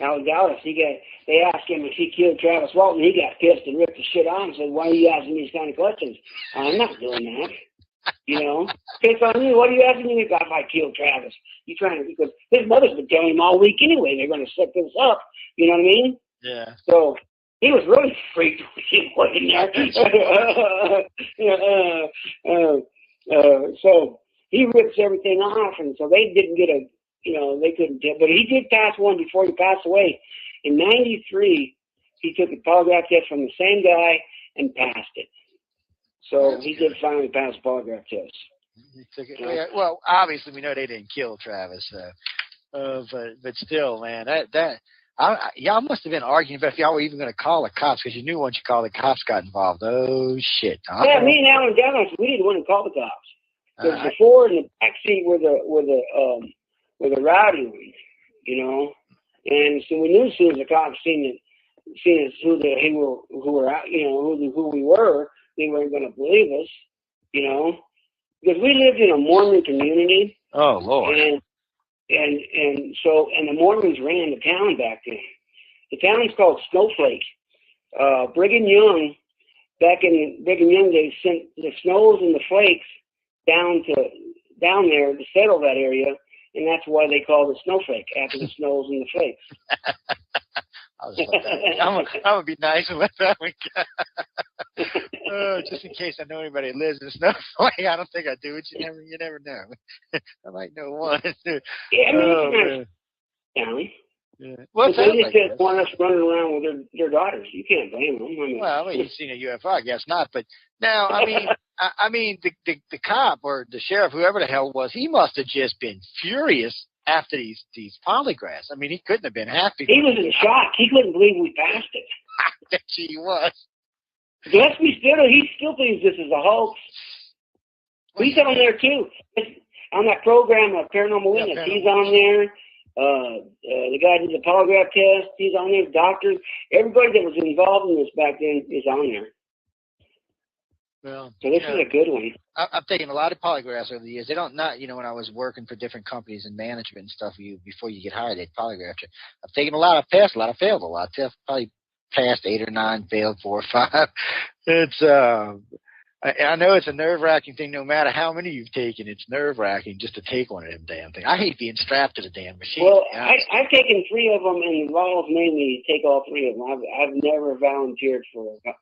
Alan Dallas, they asked him if he killed Travis Walton. He got pissed and ripped the shit on and said, why are you asking these kind of questions? I'm not doing that. Piss on me. What are you asking me if I killed Travis? You trying to, because his mother's been telling him all week anyway, they're going to set this up. You know what I mean? Yeah. So he was really freaked when he went in there. So he rips everything off, and so they didn't get they couldn't tell. But he did pass one before he passed away. In '93, he took a polygraph test from the same guy and passed it. So he did finally pass the polygraph test. Well, obviously we know they didn't kill Travis, but still, man, y'all must have been arguing about if y'all were even going to call the cops, because you knew once you called the cops got involved. Oh shit! Yeah, me and Alan Douglas, we didn't want to call the cops because before in the back seat were the rowdy ones, you know, and so we knew as soon as the cops seen us who were out, you know, who we were, they weren't going to believe us, you know, because we lived in a Mormon community. Oh Lord! And so the Mormons ran the town back then. The town is called Snowflake. Brigham Young, back in Brigham Young days, sent the snows and the flakes down there to settle that area, and that's why they called it Snowflake, after the snows and the flakes. I'm gonna be nice and let that one go. Just in case I know anybody that lives in Snowflake. I don't think I do, but you never know. I might know one. Yeah, I mean, yeah. Well, they just didn't want us running around with their daughters. You can't blame them. Well, you've seen a UFO, I guess not. But now, I mean, the cop or the sheriff, whoever the hell it was, he must have just been furious after these polygraphs. I mean, he couldn't have been happy. He was in shock. He couldn't believe we passed it. I bet you he was. He still thinks this is a hoax. He's on there too. On that program, Paranormal Witness, he's on there. The guy did the polygraph test, he's on there. Doctors, everybody that was involved in this back then is on there. Well, so this is a good one. I've taken a lot of polygraphs over the years. They don't when I was working for different companies in management and stuff, before you get hired, they'd polygraph you. I've taken a lot. I've passed a lot. I failed a lot. I've probably passed 8 or 9, failed 4 or 5. It's I know it's a nerve-wracking thing. No matter how many you've taken, it's nerve-wracking just to take one of them damn things. I hate being strapped to the damn machine. Well, I've taken 3 of them, and the laws made me take all 3 of them. I've never volunteered for a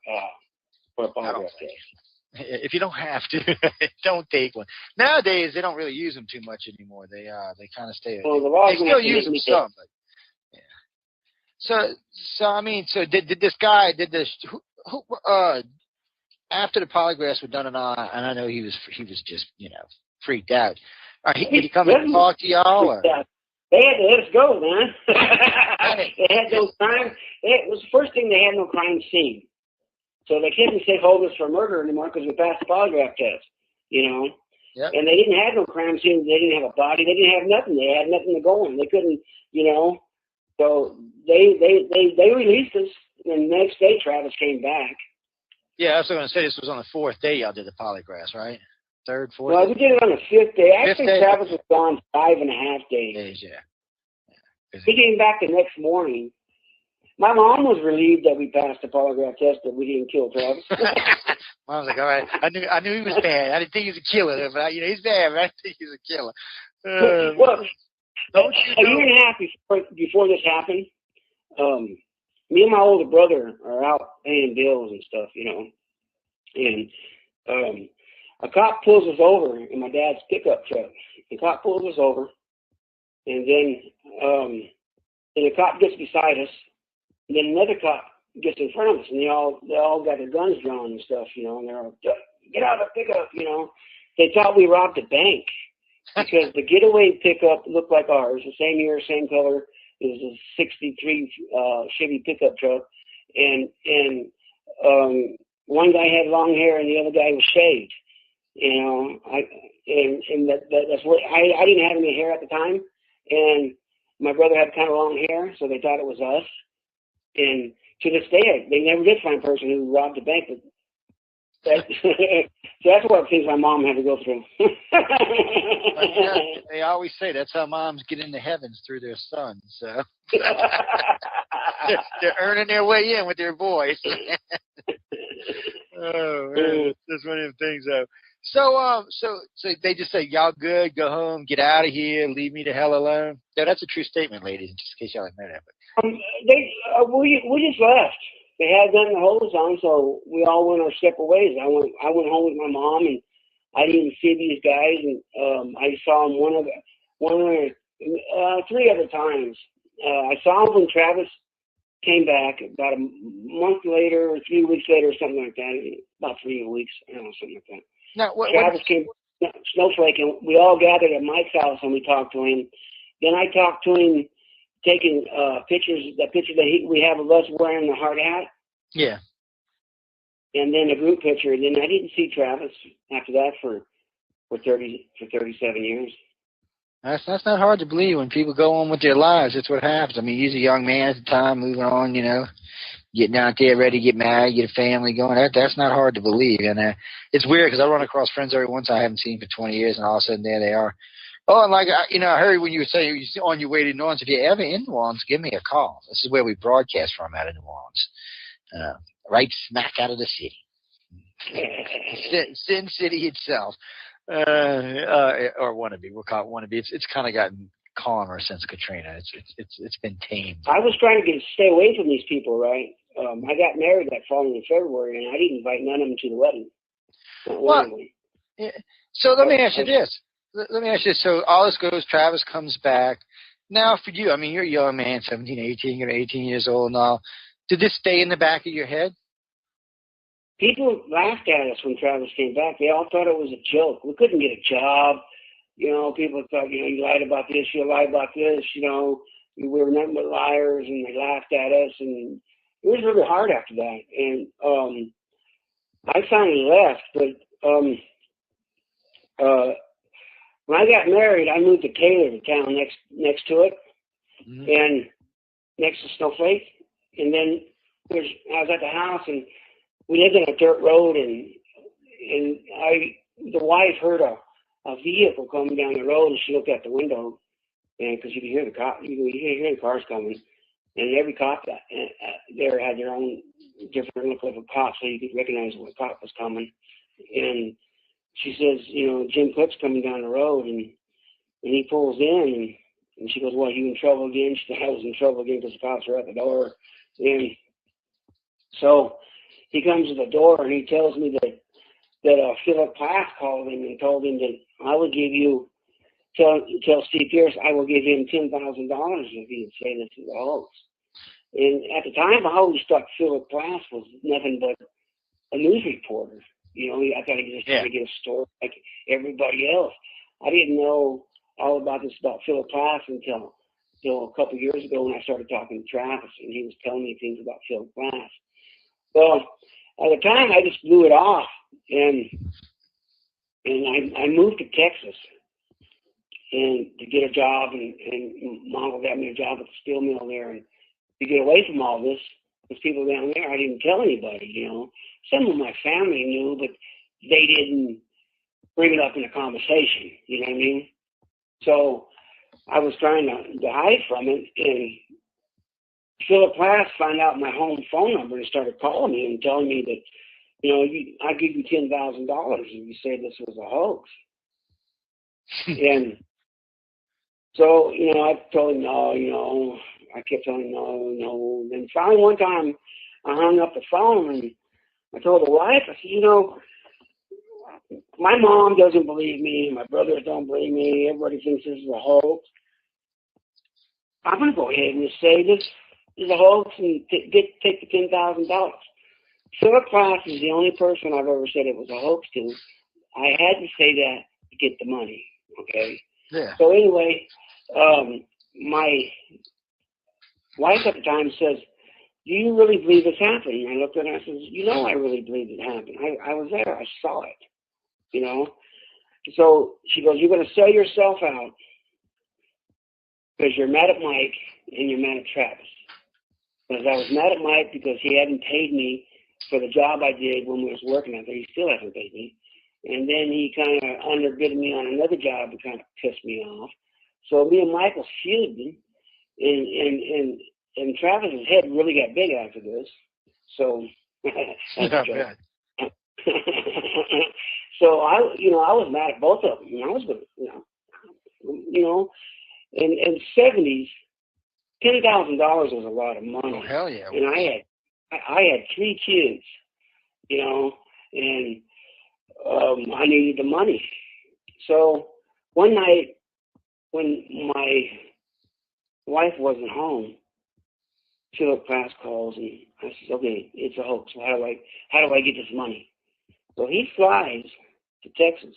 polygraph test. If you don't have to, don't take one. Nowadays, they don't really use them too much anymore. They kind of stay. Well, the laws they still use them some, but yeah. So I mean, did this guy after the polygraphs were done and all, and I know he was just freaked out. Did he come and talk to y'all? Or? They had to let us go, man. They had no crime. It was the first thing, they had no crime scene. So they couldn't say hold us for murder anymore because we passed the polygraph test, Yep. And they didn't have no crime scene. They didn't have a body. They didn't have nothing. They had nothing to go on. They couldn't, So they released us. And the next day, Travis came back. Yeah, I was going to say this was on the 4th day y'all did the polygraphs, right? 3rd, 4th? No, we did it on the 5th day. Actually, Travis was gone 5.5 days. Yeah. He came back the next morning. My mom was relieved that we passed the polygraph test, that we didn't kill Travis. Mom was like, all right. I knew he was bad. I didn't think he was a killer, but he's bad, but I didn't think he was a killer. Well, a year and a half before this happened, me and my older brother are out paying bills and stuff, and a cop pulls us over in my dad's pickup truck. The cop pulls us over, and then the cop gets beside us, and then another cop gets in front of us, and they all got their guns drawn and stuff, and they're all, get out of the pickup, They thought we robbed a bank because the getaway pickup looked like ours, the same year, same color. It was a '63 Chevy pickup truck, and one guy had long hair and the other guy was shaved. That's what I didn't have any hair at the time, and my brother had kind of long hair, so they thought it was us. And to this day, they never did find a person who robbed a bank. So that's one of the things my mom had to go through. They always say that's how moms get into heavens, through their sons. So they're earning their way in with their boys. Oh man, that's one of the things. So they just say, y'all good, go home, get out of here, leave me the hell alone. Yeah, that's a true statement, ladies, just in case y'all didn't know that. But we just left. They had nothing to hold us on, so we all went our separate ways. I went home with my mom, and I didn't see these guys, and I saw them 3 other times. I saw them when Travis came back about a month later or 3 weeks later, or something like that. About 3 weeks, I don't know, something like that. Now, Travis came, Snowflake, and we all gathered at Mike's house and we talked to him. Then I talked to him, taking pictures, the picture that we have of us wearing the hard hat. Yeah. And then a group picture. And then I didn't see Travis after that for 37 years. That's not hard to believe when people go on with their lives. That's what happens. I mean, he's a young man at the time, moving on, you know, getting out there, ready to get married, get a family going. That's not hard to believe. And it's weird because I run across friends every once I haven't seen for 20 years, and all of a sudden there they are. Oh, and like, you know, I heard when you were saying you're on your way to New Orleans. If you're ever in New Orleans, give me a call. This is where we broadcast from, out of New Orleans, right smack out of the city, Sin City itself. Or wannabe. We'll call it wannabe. It's kind of gotten calmer since Katrina. It's been tamed. I was trying to stay away from these people, right? I got married that following February, and I didn't invite none of them to the wedding. Well, yeah. So let me ask you this. So all this goes, Travis comes back. Now for you, I mean, you're a young man, 17, 18, you're 18 years old now. Did this stay in the back of your head? People laughed at us when Travis came back. They all thought it was a joke. We couldn't get a job. You know, people thought, you know, you lied about this, you lied about this, you know, we were nothing but liars, and they laughed at us, and it was really hard after that. And I finally left, but when I got married, I moved to Taylor, the town next to it, and next to Snowflake. And then I was at the house, and we lived on a dirt road, and the wife heard a vehicle coming down the road, and she looked out the window, and because you could hear you could hear the cars coming, and every cop there had their own different look of a cop, so you could recognize what cop was coming. And she says, you know, Jim Cook's coming down the road, and he pulls in, and she goes, "Well, you in trouble again?" She said, "I was in trouble again because the cops were at the door." And so he comes to the door, and he tells me that Philip Plath called him and told him that I would give you, tell Steve Pierce, I will give him $10,000 if he would say this is a hoax. And at the time, I always thought Philip Plath was nothing but a news reporter. You know, I thought he was just trying to get a story like everybody else. I didn't know all about this about Philip Plath until a couple of years ago when I started talking to Travis, and he was telling me things about Philip Plath. Well, at the time, I just blew it off, and I moved to Texas and to get a job, and Mom got me a job at the steel mill there, and to get away from all this, because people down there, I didn't tell anybody, you know. Some of my family knew, but they didn't bring it up in a conversation, you know what I mean? So I was trying to hide from it, and Philip Plath found out my home phone number and started calling me and telling me that, you know, I'd give you $10,000 if you say this was a hoax. And so, you know, I told him no, you know, I kept telling him no. And then finally one time I hung up the phone and I told the wife, I said, you know, my mom doesn't believe me, my brothers don't believe me, everybody thinks this is a hoax. I'm going to go ahead and just say this is a hoax and take the $10,000. Philip Plath is the only person I've ever said it was a hoax to. I had to say that to get the money, okay? Yeah. So anyway, my wife at the time says, do you really believe this happened? And I looked at her and I said, you know I really believe it happened. I was there. I saw it, you know? So she goes, you're going to sell yourself out because you're mad at Mike and you're mad at Travis. Because I was mad at Mike because he hadn't paid me for the job I did when we was working out there. He still hasn't paid me. And then he kind of underbid me on another job and kind of pissed me off. So me and Mike was feuding, and Travis's head really got big after this. So that's a joke. So I was mad at both of them. And I was going to, in 70s, $10,000 was a lot of money. Oh, hell yeah. And I had 3 kids, you know, and I needed the money. So one night when my wife wasn't home, Philip Glass calls, and I says, okay, it's a hoax. So how do I get this money? So he flies to Texas,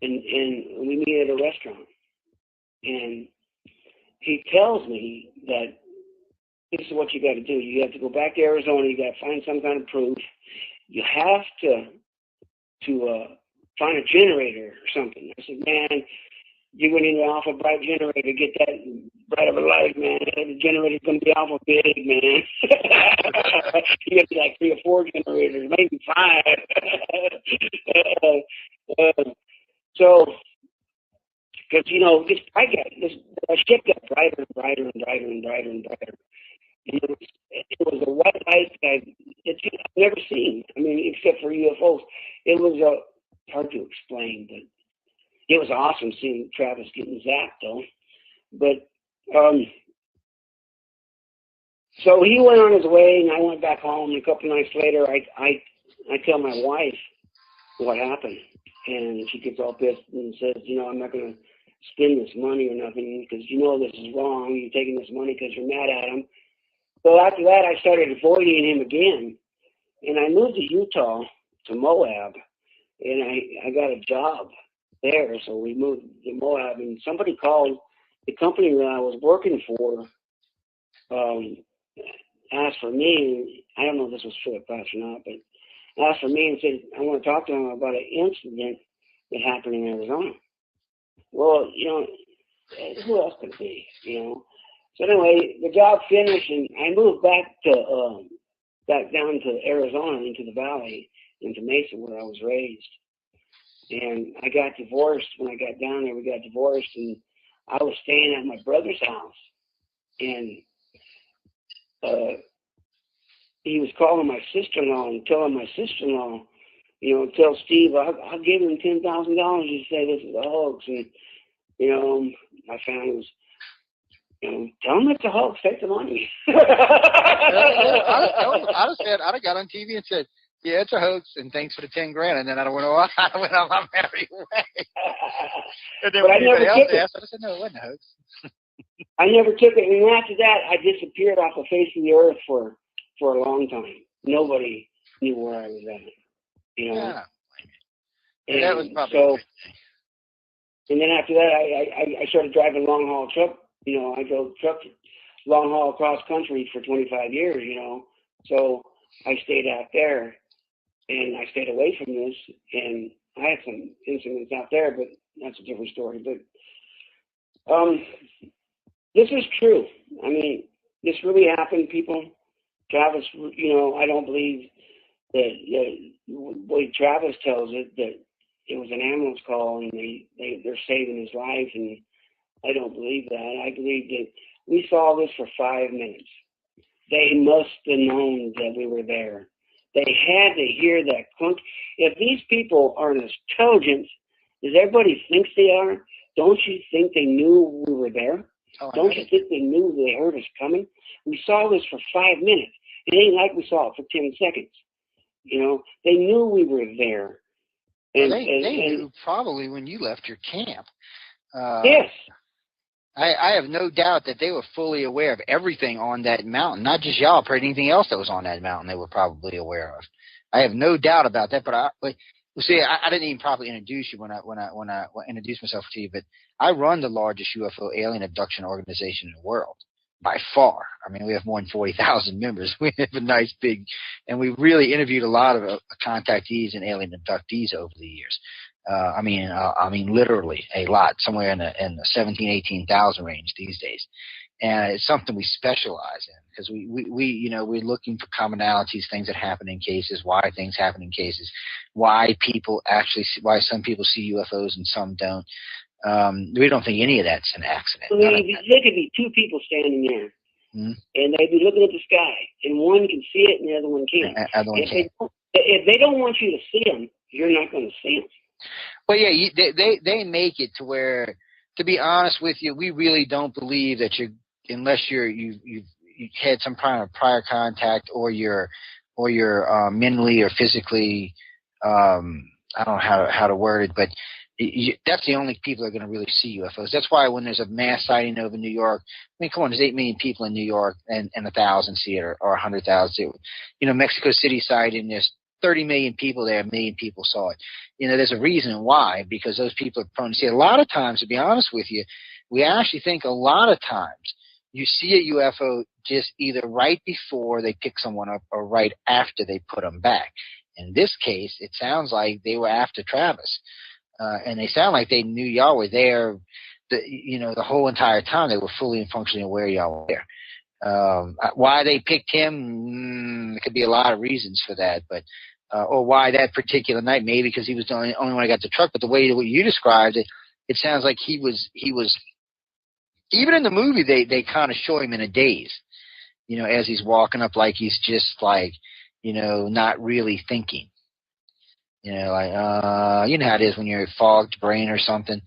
and we meet at a restaurant, and he tells me that this is what you got to do. You have to go back to Arizona. You got to find some kind of proof. You have to find a generator or something. I said, man, you're going to need an alpha bright generator to get that bright of a light, man. The generator's going to be alpha big, man. You got to be like 3 or 4 generators, maybe 5. So, because, you know, this ship got brighter and brighter and brighter and brighter and brighter. And it was a white light that I've never seen. I mean, except for UFOs. It was hard to explain, but it was awesome seeing Travis getting zapped, though. But so he went on his way, and I went back home. And a couple nights later, I tell my wife what happened, and she gets all pissed and says, you know, I'm not going to spend this money or nothing because you know this is wrong. You're taking this money because you're mad at him. So after that, I started avoiding him again, and I moved to Utah, to Moab, and I got a job there. So we moved to Moab, and somebody called the company that I was working for, asked for me. I don't know if this was Philip Glass or not, but asked for me and said, I want to talk to him about an incident that happened in Arizona. Well, you know, who else could it be, you know? So anyway, the job finished, and I moved back down to Arizona, into the valley, into Mesa, where I was raised. And I got divorced. When I got down there, we got divorced, and I was staying at my brother's house. And he was calling my sister-in-law and telling my sister-in-law, you know, tell Steve, I'll give him $10,000 to say this is a hoax. And, you know, my family was, you know, tell him it's a hoax, take the money. I'd have got on TV and said, yeah, it's a hoax, and thanks for the $10,000, and then I went on my merry way. And then but when I never took it. asked, I said, no, it wasn't a hoax. I never took it, and after that, I disappeared off the face of the earth for a long time. Nobody knew where I was at, you know. Yeah. And that was probably so. And then after that, I started driving long haul truck. You know, I drove truck long haul across country for 25 years. You know, so I stayed out there, and I stayed away from this. And I had some incidents out there, but that's a different story. But this is true. I mean, this really happened, people. Travis, you know, I don't believe that the way Travis tells it, that it was an ambulance call and they're saving his life, and I don't believe that. I believe that we saw this for 5 minutes. They must have known that we were there. They had to hear that clunk. If these people are as intelligent as everybody thinks they are, don't you think they knew we were there? Oh, don't you think they knew they heard us coming? We saw this for 5 minutes. It ain't like we saw it for 10 seconds. You know, they knew we were there. And, well, they knew probably when you left your camp. Yes. I have no doubt that they were fully aware of everything on that mountain, not just y'all, but anything else that was on that mountain they were probably aware of. I have no doubt about that. But I didn't even properly introduce you when I introduced myself to you. But I run the largest UFO alien abduction organization in the world by far. I mean, we have more than 40,000 members. We have a nice big, and we really interviewed a lot of contactees and alien abductees over the years. I mean, literally a lot, somewhere in the 17,000, 18,000 range these days. And it's something we specialize in because we you know, we're looking for commonalities, things that happen in cases, why things happen in cases, why some people see UFOs and some don't. We don't think any of that's an accident. There could be 2 people standing there, and they'd be looking at the sky, and one can see it and the other one can't. If they don't want you to see them, you're not going to see them. Well, yeah, they make it to where, to be honest with you, we really don't believe that unless you've had some kind of prior contact or you're mentally or physically, I don't know how to word it, but that's the only people that are going to really see UFOs. That's why when there's a mass sighting over New York, I mean, come on, there's 8 million people in New York and 1,000 see it, or 100,000 see it. You know, Mexico City sighting, there's 30 million people there, 1 million people saw it. You know, there's a reason why, because those people are prone to see it. A lot of times, to be honest with you, we actually think a lot of times you see a UFO just either right before they pick someone up or right after they put them back. In this case, it sounds like they were after Travis. And they sound like they knew y'all were there, the whole entire time. They were fully and functionally aware y'all were there. Why they picked him, there could be a lot of reasons for that, but or why that particular night, maybe because he was the only one that got the truck. But the way that you described it, it sounds like he was. Even in the movie, they kind of show him in a daze, as he's walking up, like he's just like, not really thinking. You know how it is when you're a fogged brain or something.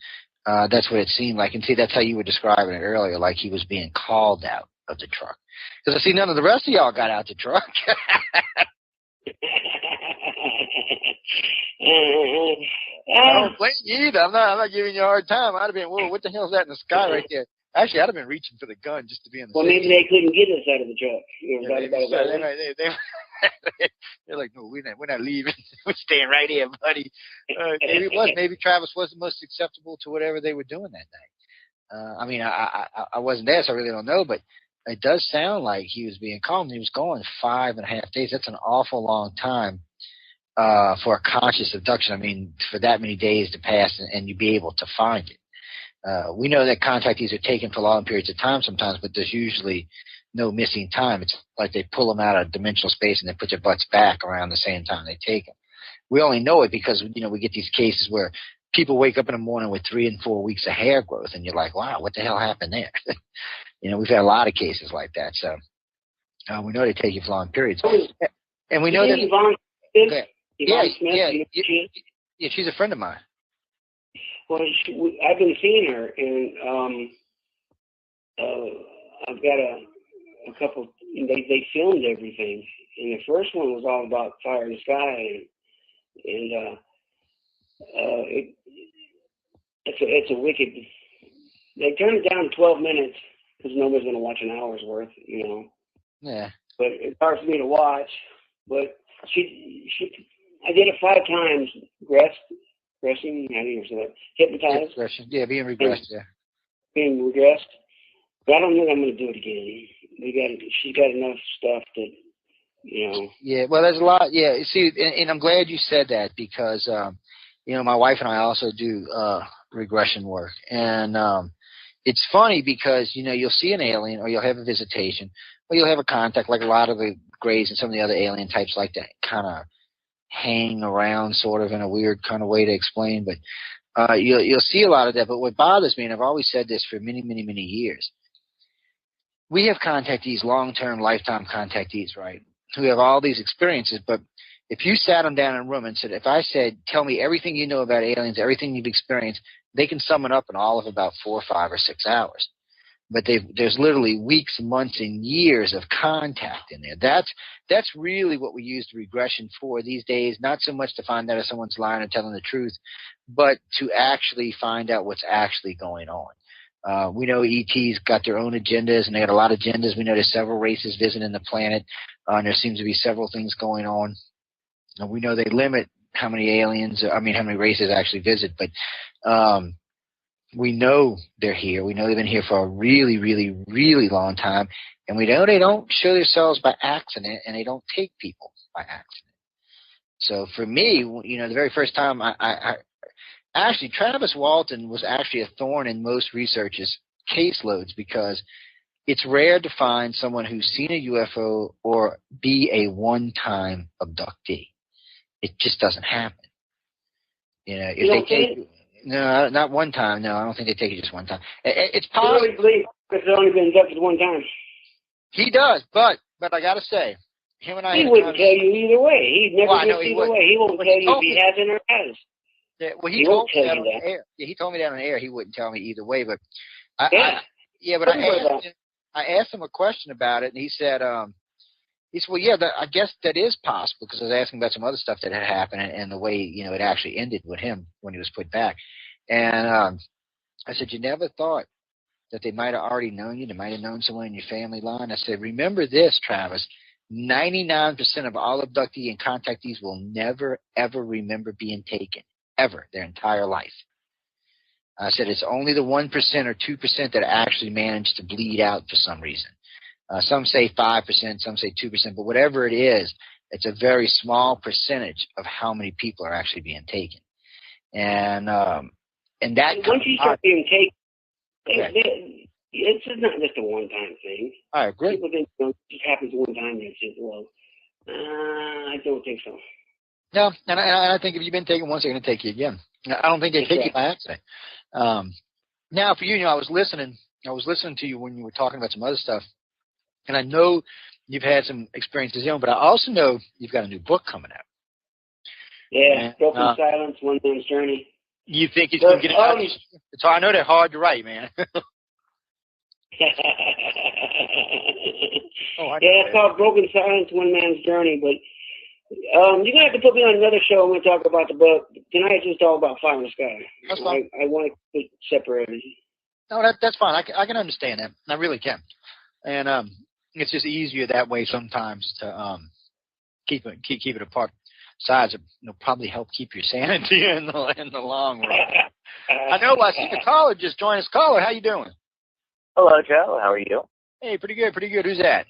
That's what it seemed like. And see, that's how you were describing it earlier, like he was being called out of the truck. Because I see none of the rest of y'all got out the truck. I don't blame you either. I'm not giving you a hard time. I'd have been, whoa, what the hell's that in the sky right there? Actually, I'd have been reaching for the gun just to be in the. Well, maybe they couldn't get us out of the truck. They're like, no, we're not leaving. We're staying right here, buddy. Maybe it was. Maybe Travis was the most acceptable to whatever they were doing that night. I mean, I wasn't there, so I really don't know, but it does sound like he was being calm. He was gone 5.5 days. That's an awful long time for a conscious abduction. I mean, for that many days to pass and you be able to find it. We know that contactees are taken for long periods of time sometimes, but there's usually no missing time. It's like they pull them out of dimensional space and they put their butts back around the same time they take them. We only know it because, we get these cases where people wake up in the morning with 3 and 4 weeks of hair growth, and you're like, wow, what the hell happened there? We've had a lot of cases like that. So we know they take you for long periods. And we know that. Yvonne Smith, yeah, she's a friend of mine. Well, I've been seeing her, and I've got a couple. They filmed everything, and the first one was all about fire in the sky, and it's a wicked. They turned it down to 12 minutes because nobody's going to watch an hour's worth, Yeah. But it's hard for me to watch. But I did it 5 times. Regressing, how do you say that? Hypnotized. Yeah, being regressed. Yeah. Being regressed. But I don't think I'm going to do it again. She's got enough stuff that, Yeah, well, there's a lot. Yeah, see, and I'm glad you said that because, my wife and I also do regression work. And it's funny because, you'll see an alien or you'll have a visitation or you'll have a contact like a lot of the Greys and some of the other alien types like that kind of hang around sort of in a weird kind of way to explain. But you'll see a lot of that. But what bothers me, and I've always said this for many, many, many years, we have contactees, long-term, lifetime contactees, right, who have all these experiences. But if you sat them down in a room and said, if I said, tell me everything you know about aliens, everything you've experienced, they can sum it up in all of about 4 or 5 or 6 hours. But there's literally weeks, months, and years of contact in there. That's really what we use the regression for these days, not so much to find out if someone's lying or telling the truth, but to actually find out what's actually going on. We know ET's got their own agendas, and they got a lot of agendas. We know there's several races visiting the planet, and there seems to be several things going on. And we know they limit how many races actually visit, but we know they're here. We know they've been here for a really, really, really long time, and we know they don't show themselves by accident, and they don't take people by accident. So for me, the very first time actually, Travis Walton was actually a thorn in most researchers' caseloads because it's rare to find someone who's seen a UFO or be a one-time abductee. It just doesn't happen. If they take no, not one time. No, I don't think they take it just one time. It's possible. I really believe it's only been abducted one time. He does, but I got to say, him and I. He wouldn't tell you either way. He'd never either way. He won't tell you if he hasn't or has. Yeah, well, he told me that on the air. Yeah, he told me that on the air. He wouldn't tell me either way, but I asked him a question about it, and he said, well, yeah, I guess that is possible because I was asking about some other stuff that had happened and the way it actually ended with him when he was put back, And I said, you never thought that they might have already known you? They might have known someone in your family line? I said, remember this, Travis. 99% of all abductee and contactees will never, ever remember being taken, ever, their entire life. I said, it's only the 1% or 2% that actually manage to bleed out for some reason. Some say 5%, some say 2%, but whatever it is, it's a very small percentage of how many people are actually being taken. And that once you start being taken, it's not just a one-time thing. I agree. People think it just happens one time and it's just, well, I don't think so. No, and I think if you've been taken once, they're going to take you again. I don't think they take you by accident. Now, for you, I was listening to you when you were talking about some other stuff, and I know you've had some experiences, but I also know you've got a new book coming out. Yeah, Broken Silence, One Man's Journey. You think it's going to get it out? So I know they're hard to write, man. It's called Broken Silence, One Man's Journey, but you're going to have to put me on another show when we talk about the book. Tonight it's just all about Fire in the Sky. That's fine. I want to keep it separated. No, that's fine. I can understand that. I really can. And it's just easier that way sometimes to keep it apart. Besides, it'll probably help keep your sanity in the long run. I know. I see the caller just joined us. Caller, how you doing? Hello, Joe. How are you? Hey, pretty good. Who's that?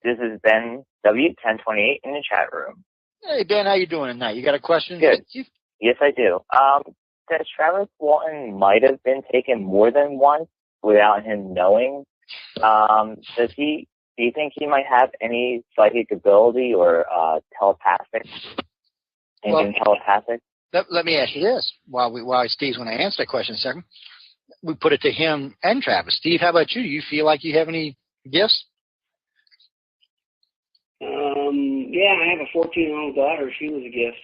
This is Ben W1028 in the chat room. Hey, Ben, how you doing tonight? You got a question? Good. Yes, I do. That Travis Walton might have been taken more than once without him knowing. Do you think he might have any psychic ability or telepathic? Anything telepathic? Let me ask you this. While Steve's going to answer that question in a second, we put it to him and Travis. Steve, how about you? Do you feel like you have any gifts? Yeah, I have a 14-year-old daughter. She was a gift.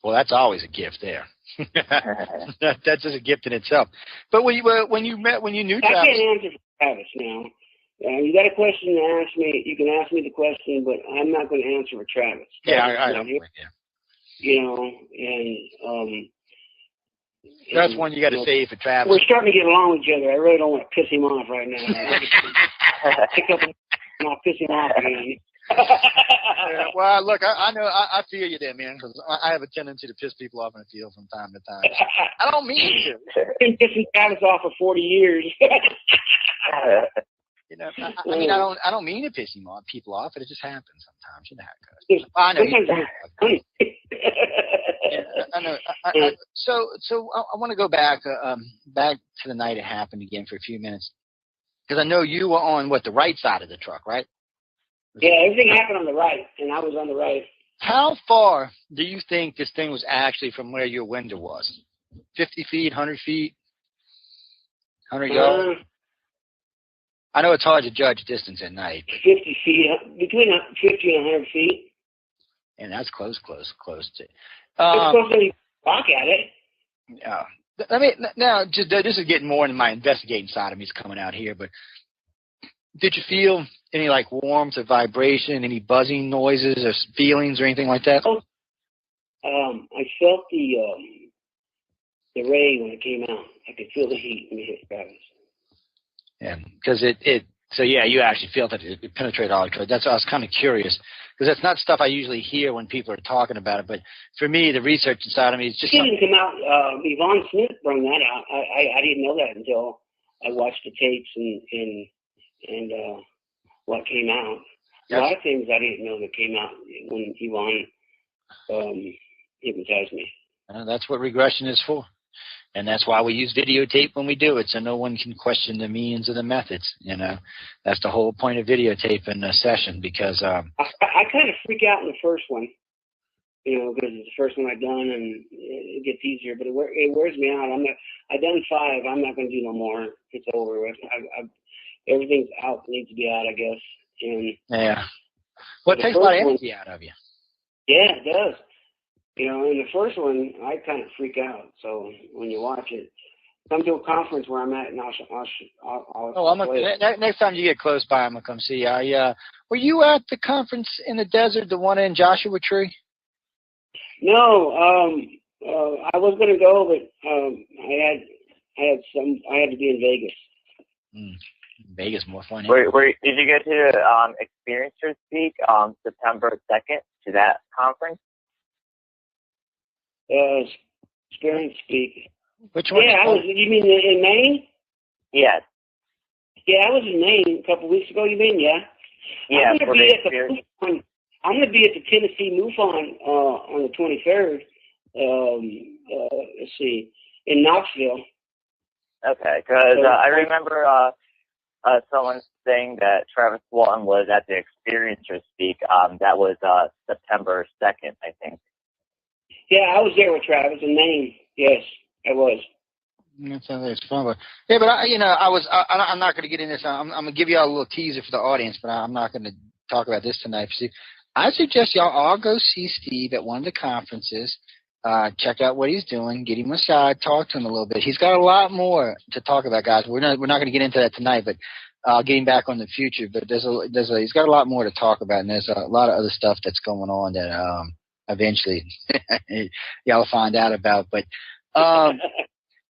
Well, that's always a gift there. That's just a gift in itself. But when you knew Travis, I can't answer for Travis now. You got a question to ask me, you can ask me the question, but I'm not going to answer for Travis. Yeah, I know. You know, and that's one you got to save for Travis. We're starting to get along with each other. I really don't want to piss him off right now. Pick up and I'll piss him off again. Yeah, well, look, I know, I feel you there, man, because I have a tendency to piss people off in the field from time to time. I don't mean to. I've been pissing Travis off for 40 years. You know, I mean, I don't mean to piss people off, but it just happens sometimes. You know how it goes. I know. I know. So I want to go back to the night it happened again for a few minutes, because I know you were on the right side of the truck, right? Yeah, everything happened on the right, and I was on the right. How far do you think this thing was actually from where your window was? 50 feet, 100 feet, 100 yards? I know it's hard to judge distance at night. 50 feet, between 50 and 100 feet. And that's close to. It's close to walk at it. Yeah. I mean, now, this is getting more into my investigating side of me coming out here, but did you feel any warmth or vibration, any buzzing noises or feelings or anything like that? I felt the ray when it came out. I could feel the heat when it hit Travis. Yeah, because so you actually felt that it penetrated all the truck. That's why I was kind of curious, because that's not stuff I usually hear when people are talking about it. But for me, the research inside of me is just. It didn't come out. Yvonne Smith brought that out. I didn't know that until I watched the tapes and what came out. Yes. A lot of things I didn't know that came out when Yvonne hypnotized me. That's what regression is for. And that's why we use videotape when we do it, so no one can question the means or the methods. You know, that's the whole point of videotaping a session, because I kind of freak out in the first one, because it's the first one I've done, and it gets easier. But it wears me out. I've done 5. I'm not going to do no more. It's over with. Everything's out. Needs to be out, I guess. And yeah. Well, it takes a lot of energy out of you. Yeah, it does. In the first one, I kind of freak out. So when you watch it, come to a conference where I'm at, and I'll next time you get close by, I'm gonna come see you. Were you at the conference in the desert, the one in Joshua Tree? No, I was going to go, but I had to be in Vegas. Vegas more fun. Did you get to Experiencer Speak September 2nd to that conference? Experience Speak. Which one? Yeah, I was. You mean in Maine? Yes. Yeah, I was in Maine a couple weeks ago. You mean? Yeah. Yeah. I'm going to be at the Tennessee MUFON on the 23rd. Let's see, in Knoxville. Okay, because I remember someone saying that Travis Walton was at the Experiencer Speak. That was September 2nd, I think. Yeah, I was there with Travis in Maine. Yes, I was. That sounds like it's fun. But yeah, but I'm not going to get into this. I'm going to give y'all a little teaser for the audience, but I'm not going to talk about this tonight. See, I suggest y'all all go see Steve at one of the conferences. Check out what he's doing. Get him aside. Talk to him a little bit. He's got a lot more to talk about, guys. We're not going to get into that tonight, but I'll get him back on the future. But he's got a lot more to talk about, and there's a lot of other stuff that's going on that eventually y'all find out about. But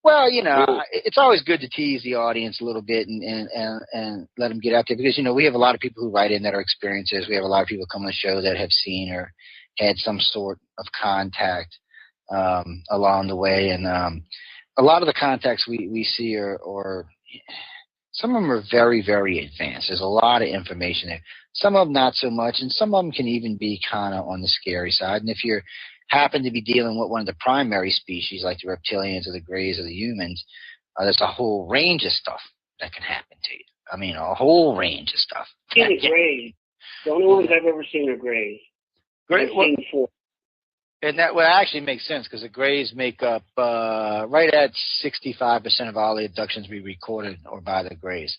well, it's always good to tease the audience a little bit and let them get out there because, we have a lot of people who write in that are experiencers. We have a lot of people come on the show that have seen or had some sort of contact along the way. And a lot of the contacts we see are some of them are very, very advanced. There's a lot of information there. Some of them not so much, and some of them can even be kind of on the scary side. And if you happen to be dealing with one of the primary species, like the reptilians or the greys or the humans, there's a whole range of stuff that can happen to you. I mean, a whole range of stuff. The greys. The only ones I've ever seen are greys. Great. And that would actually make sense because the greys make up right at 65% of all the abductions we recorded or by the greys.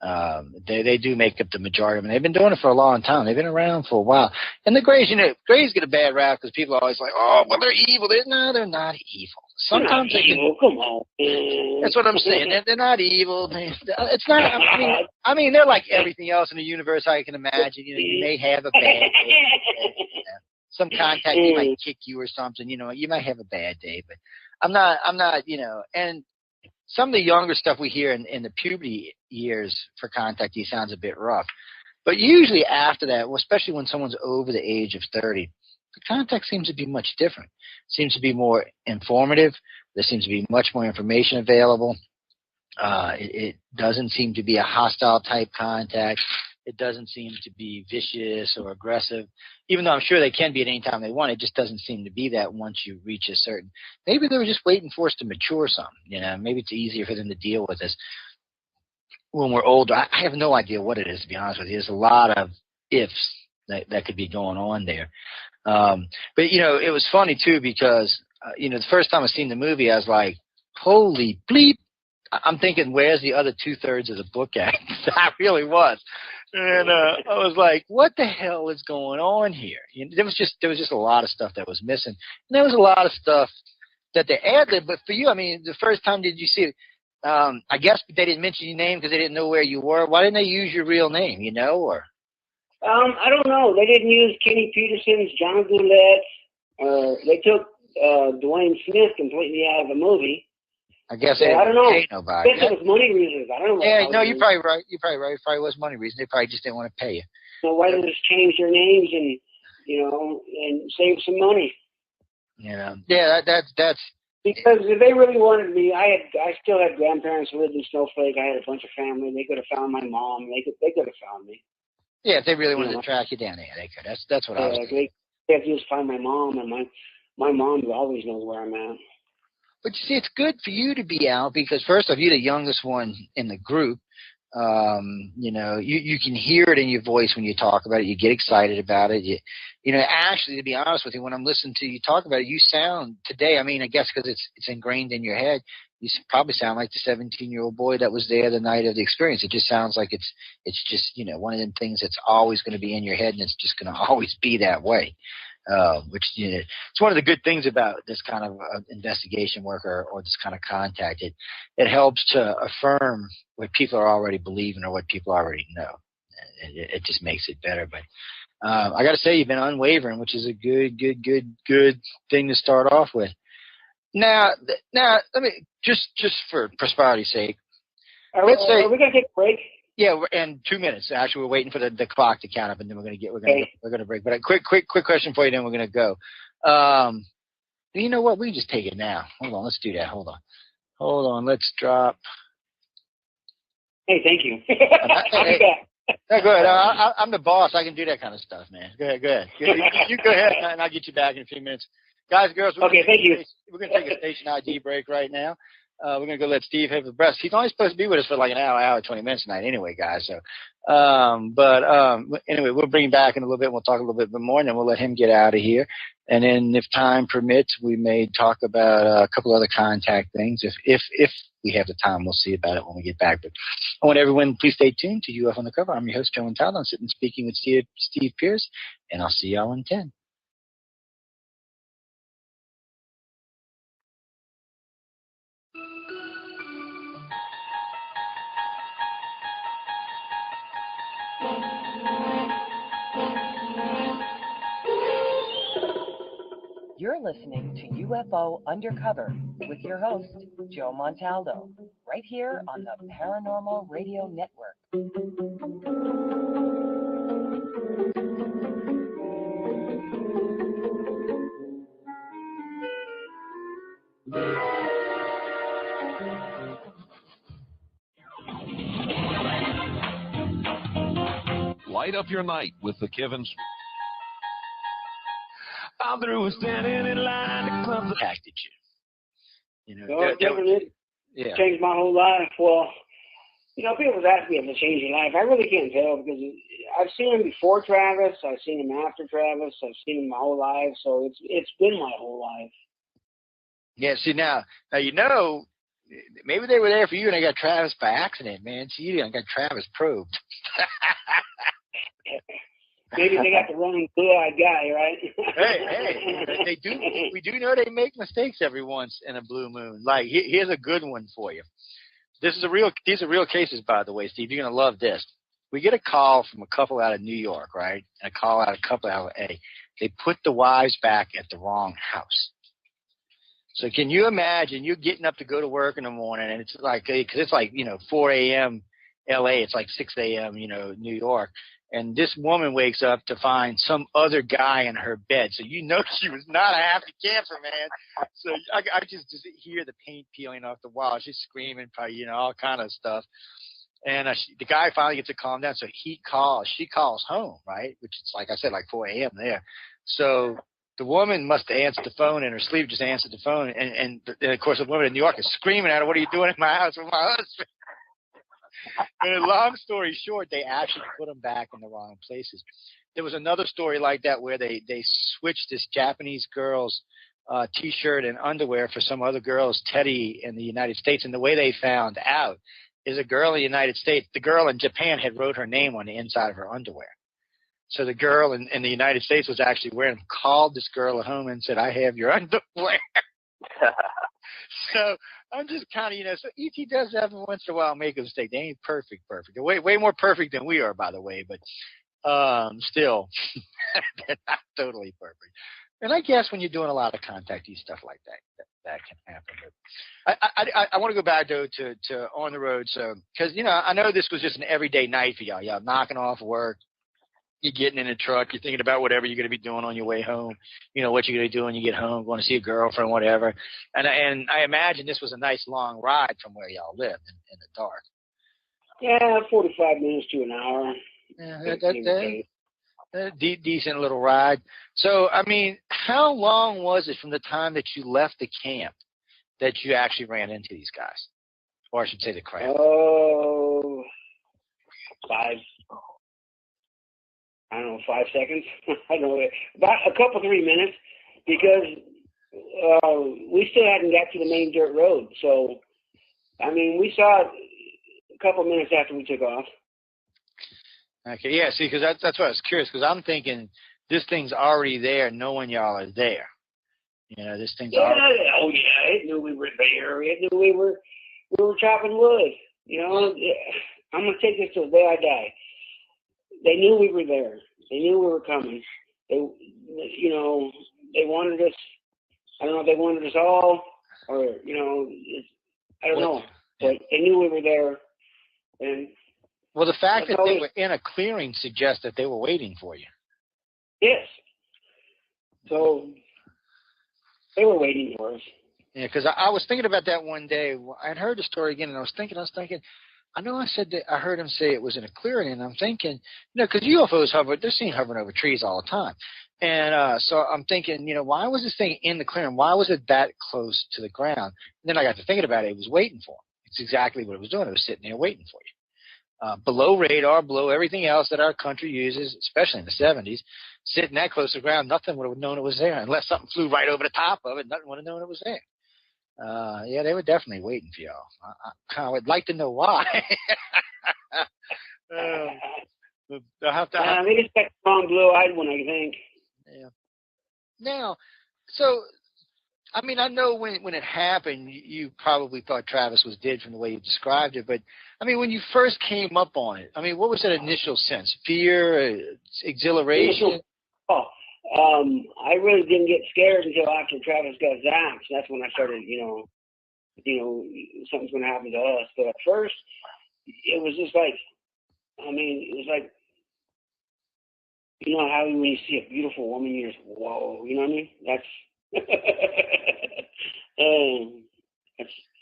They do make up the majority of them. They've been doing it for a long time. They've been around for a while. And the greys, greys get a bad rap because people are always like, oh, well, they're evil. No, they're not evil. Sometimes they're not evil. Come on. That's what I'm saying. They're not evil. It's not. I mean, they're like everything else in the universe I can imagine. You may have a bad day. Some contact you might kick you or something. You might have a bad day, but I'm not. And some of the younger stuff we hear in the puberty years for contactee sounds a bit rough. But usually after that, well, especially when someone's over the age of 30, the contact seems to be much different. It seems to be more informative. There seems to be much more information available. It doesn't seem to be a hostile type contact. It doesn't seem to be vicious or aggressive, even though I'm sure they can be at any time they want. It just doesn't seem to be that once you reach a certain. Maybe they were just waiting for us to mature some. Maybe it's easier for them to deal with us when we're older. I have no idea what it is, to be honest with you. There's a lot of ifs that could be going on there. But it was funny too because the first time I seen the movie, I was like, holy bleep. I'm thinking, where's the other 2/3 of the book at? I really was. And I was like, what the hell is going on here? There was just a lot of stuff that was missing. And there was a lot of stuff that they added. But for you, I mean, the first time did you see it? I guess they didn't mention your name because they didn't know where you were. Why didn't they use your real name, or? I don't know. They didn't use Kenny Peterson's, John Goulet. They took Dwayne Smith completely out of the movie. I guess so they I don't know. Pay nobody. I guess it was money reasons. I don't know. Yeah, no, you're probably right. You're probably right. It probably was money reasons. They probably just didn't want to pay you. So why don't they just change their names and and save some money? Yeah, that's because if they really wanted me, I still had grandparents who lived in Snowflake. I had a bunch of family. They could have found my mom. They could have found me. Yeah, if they really wanted to track you down, they could. That's what I was thinking. They have to just find my mom, and my mom always knows where I'm at. But you see, it's good for you to be out because first off, you're the youngest one in the group. You can hear it in your voice when you talk about it. You get excited about it. Actually, to be honest with you, when I'm listening to you talk about it, you sound today. I mean, I guess because it's ingrained in your head, you probably sound like the 17-year-old boy that was there the night of the experience. It just sounds like it's just one of them things that's always going to be in your head, and it's just going to always be that way. Which it's one of the good things about this kind of investigation work or this kind of contact. It helps to affirm what people are already believing or what people already know. It just makes it better. But I got to say, you've been unwavering, which is a good thing to start off with. Now, let me just for prosperity's sake. Are we gonna take a break? Yeah, in 2 minutes. Actually, we're waiting for the clock to count up, and then we're gonna break. But a quick question for you, then we're gonna go. You know what? We can just take it now. Hold on, let's do that. Hold on. Let's drop. Hey, thank you. No, go ahead. I'm the boss. I can do that kind of stuff, man. Go ahead. You go ahead, and I'll get you back in a few minutes. Guys, girls, thank you. We're going to take a station ID break right now. We're going to go let Steve have the breast. He's only supposed to be with us for like an hour, 20 minutes tonight anyway, guys. So, anyway, we'll bring him back in a little bit. We'll talk a little bit more, and then we'll let him get out of here. And then if time permits, we may talk about a couple other contact things. If we have the time, we'll see about it when we get back. But I want everyone, please stay tuned to UFO Undercover. I'm your host, Joe Montaldo. I'm sitting speaking with Steve Pierce, and I'll see y'all in 10. You're listening to UFO Undercover with your host, Joe Montaldo, right here on the Paranormal Radio Network. Light up your night with the Kevin Smith. I'm through standing in line to club the impacted you. You know, well, definitely changed my whole life. Well, you know, people ask me if it changed your life. I really can't tell because I've seen him before Travis. I've seen him after Travis. I've seen him my whole life. So it's been my whole life. Yeah, see, now you know, maybe they were there for you and they got Travis by accident, man. See, you didn't got Travis probed. Maybe they got the wrong blue-eyed guy, right? hey, they do. We do know they make mistakes every once in a blue moon. Like, here's a good one for you. These are real cases, by the way, Steve. You're gonna love this. We get a call from a couple out of New York, right? And a call out of a couple out of LA. They put the wives back at the wrong house. So can you imagine you're getting up to go to work in the morning, and it's like, because it's like, 4 a.m. LA, it's like 6 a.m. New York. And this woman wakes up to find some other guy in her bed. So she was not a happy camper, man. So I just hear the paint peeling off the wall. She's screaming, probably, all kind of stuff. And the guy finally gets to calm down. So she calls home, right? Which is, like I said, like 4 a.m. there. So the woman must have answered the phone in her sleep, just answered the phone. And of course, the woman in New York is screaming at her, "What are you doing in my house with my husband?" And long story short, they actually put them back in the wrong places. There was another story like that where they switched this Japanese girl's T-shirt and underwear for some other girl's teddy in the United States. And the way they found out is a girl in the United States, the girl in Japan had wrote her name on the inside of her underwear. So the girl in the United States was actually wearing them, called this girl at home and said, "I have your underwear." So I'm just kind of, so E.T. does every once in a while make a mistake. They ain't perfect. They're way more perfect than we are, by the way, but still, they're not totally perfect. And I guess when you're doing a lot of contactee stuff like that can happen. But I want to go back, though, to On the Road. So, because, I know this was just an everyday night for y'all. Y'all knocking off work. You're getting in a truck. You're thinking about whatever you're going to be doing on your way home. What you're going to do when you get home, going to see a girlfriend, whatever. And I imagine this was a nice long ride from where y'all lived in the dark. Yeah, 45 minutes to an hour. Yeah, decent little ride. So, I mean, how long was it from the time that you left the camp that you actually ran into these guys? Or I should say the crowd. Oh, 5 seconds. I don't know, about a couple, 3 minutes, because we still hadn't got to the main dirt road. So, I mean, we saw it a couple minutes after we took off. Okay, yeah, see, because that's what I was curious, because I'm thinking this thing's already there knowing y'all are there. This thing's already... Oh, yeah, it knew we were there. It knew we were chopping wood. I'm going to take this till the day I die. They knew we were there. They knew we were coming. They wanted us. I don't know if they wanted us all or I don't know, but they knew we were there, and well, the fact that they were in a clearing suggests that they were waiting for you. Yes. So they were waiting for us. Yeah, because I was thinking about that one day. I'd heard the story again, and I was thinking, I know I said that I heard him say it was in a clearing, and I'm thinking, because UFOs hover, they're seen hovering over trees all the time. And so I'm thinking, why was this thing in the clearing? Why was it that close to the ground? And then I got to thinking about it. It was waiting for him. It's exactly what it was doing. It was sitting there waiting for you. Below radar, below everything else that our country uses, especially in the 70s, sitting that close to the ground, nothing would have known it was there. Unless something flew right over the top of it, nothing would have known it was there. Yeah, they were definitely waiting for y'all. I would like to know why. They'll have to. They just got a strong blue-eyed one, I think. Yeah. Now, so I mean, I know when it happened, you probably thought Travis was dead from the way you described it. But I mean, when you first came up on it, I mean, what was that initial sense? Fear, exhilaration? I really didn't get scared until after Travis got zapped. That's when I started, something's going to happen to us. But at first, it was just like, it was like, how when you see a beautiful woman, you're just, whoa, you know what I mean? That's,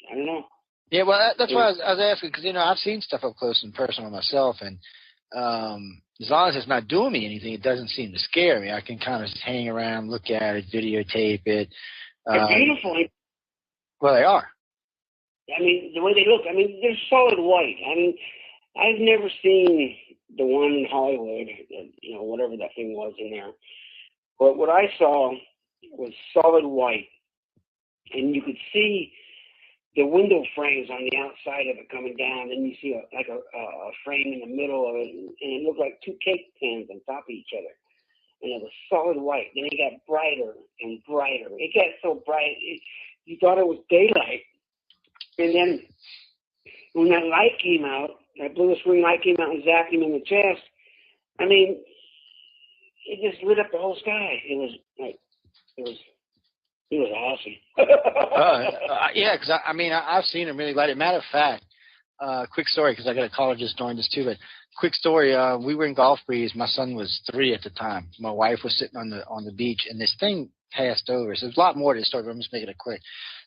I don't know. Yeah, well, that's why I was asking, because, I've seen stuff up close and personal myself, and as long as it's not doing me anything, it doesn't seem to scare me. I can kind of just hang around, look at it, videotape it. They're beautiful. Well, they are. I mean, the way they look, they're solid white. I've never seen the one in Hollywood, whatever that thing was in there. But what I saw was solid white. And you could see the window frames on the outside of it coming down. Then you see a frame in the middle of it. And it looked like two cake pans on top of each other. And it was solid white. Then it got brighter and brighter. It got so bright, you thought it was daylight. And then when that light came out, that bluish green light came out and zapped him in the chest, it just lit up the whole sky. It was awesome. Yeah, because I've seen him really light it. Matter of fact, quick story, because I got a caller just joined us too, but quick story, we were in Gulf Breeze. My son was 3 at the time. My wife was sitting on the beach, and this thing passed over. So there's a lot more to the story, but I'm just making it quick.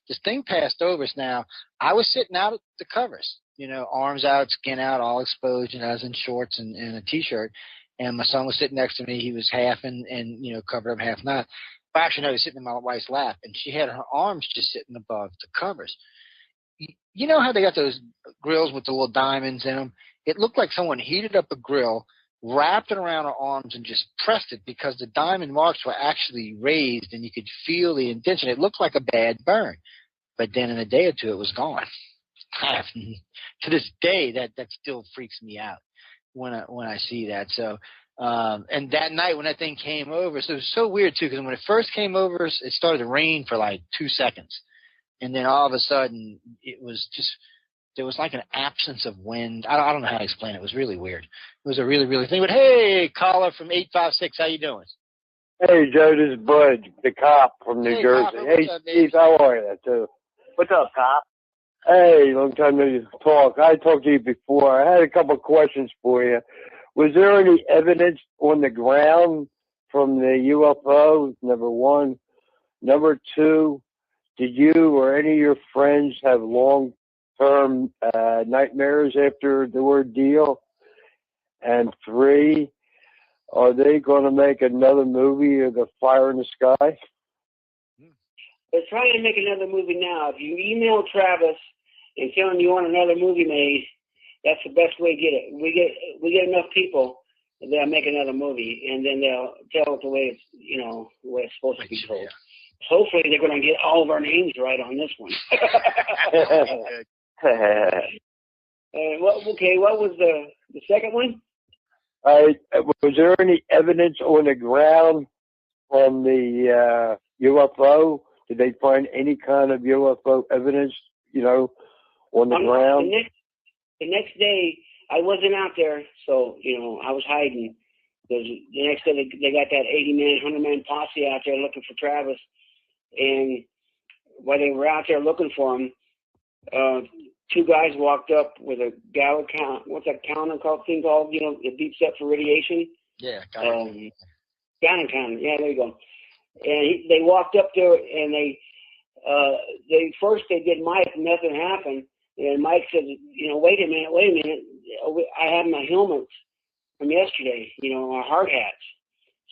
This thing passed over us. Now, I was sitting out at the covers, arms out, skin out, all exposed, I was in shorts and a T-shirt, and my son was sitting next to me. He was half and covered up, half not. Well, actually, no, he was sitting in my wife's lap, and she had her arms just sitting above the covers. You know how they got those grills with the little diamonds in them? It looked like someone heated up a grill, wrapped it around her arms, and just pressed it, because the diamond marks were actually raised, and you could feel the indentation. It looked like a bad burn. But then in a day or two, it was gone. To this day, that still freaks me out when I see that. So, and that night when that thing came over, so it was so weird too, because when it first came over, it started to rain for like 2 seconds, and then all of a sudden, it was just, there was like an absence of wind. I don't know how to explain it. It was really weird. It was a really, really thing. But hey, caller from 856, how you doing? Hey, Joe, this is Bud, the cop from New Jersey. Copper, hey, Steve, how are you, too? What's up, cop? Hey, long time no talk. I talked to you before. I had a couple of questions for you. Was there any evidence on the ground from the UFO, number one? Number two, did you or any of your friends have long-term nightmares after the ordeal? And three, are they going to make another movie of The Fire in the Sky? They're trying to make another movie now. If you email Travis and tell him you want another movie made, that's the best way to get it. We get enough people, they'll make another movie, and then they'll tell it the way it's the way it's supposed to be told. Hopefully, they're going to get all of our names right on this one. What was the second one? Was there any evidence on the ground from the UFO? Did they find any kind of UFO evidence, on the ground? The next day, I wasn't out there, so, I was hiding. The next day, they got that 80-man, 100-man posse out there looking for Travis. And while they were out there looking for him, two guys walked up with a Gallagher count. What's that counter called? Thing called? You know, it beeps up for radiation. Yeah, Gallagher counter. Yeah, there you go. And they walked up there, and they first they did Mike, nothing happened. And Mike said, you know, wait a minute. I have my helmets from yesterday, you know, our hard hats.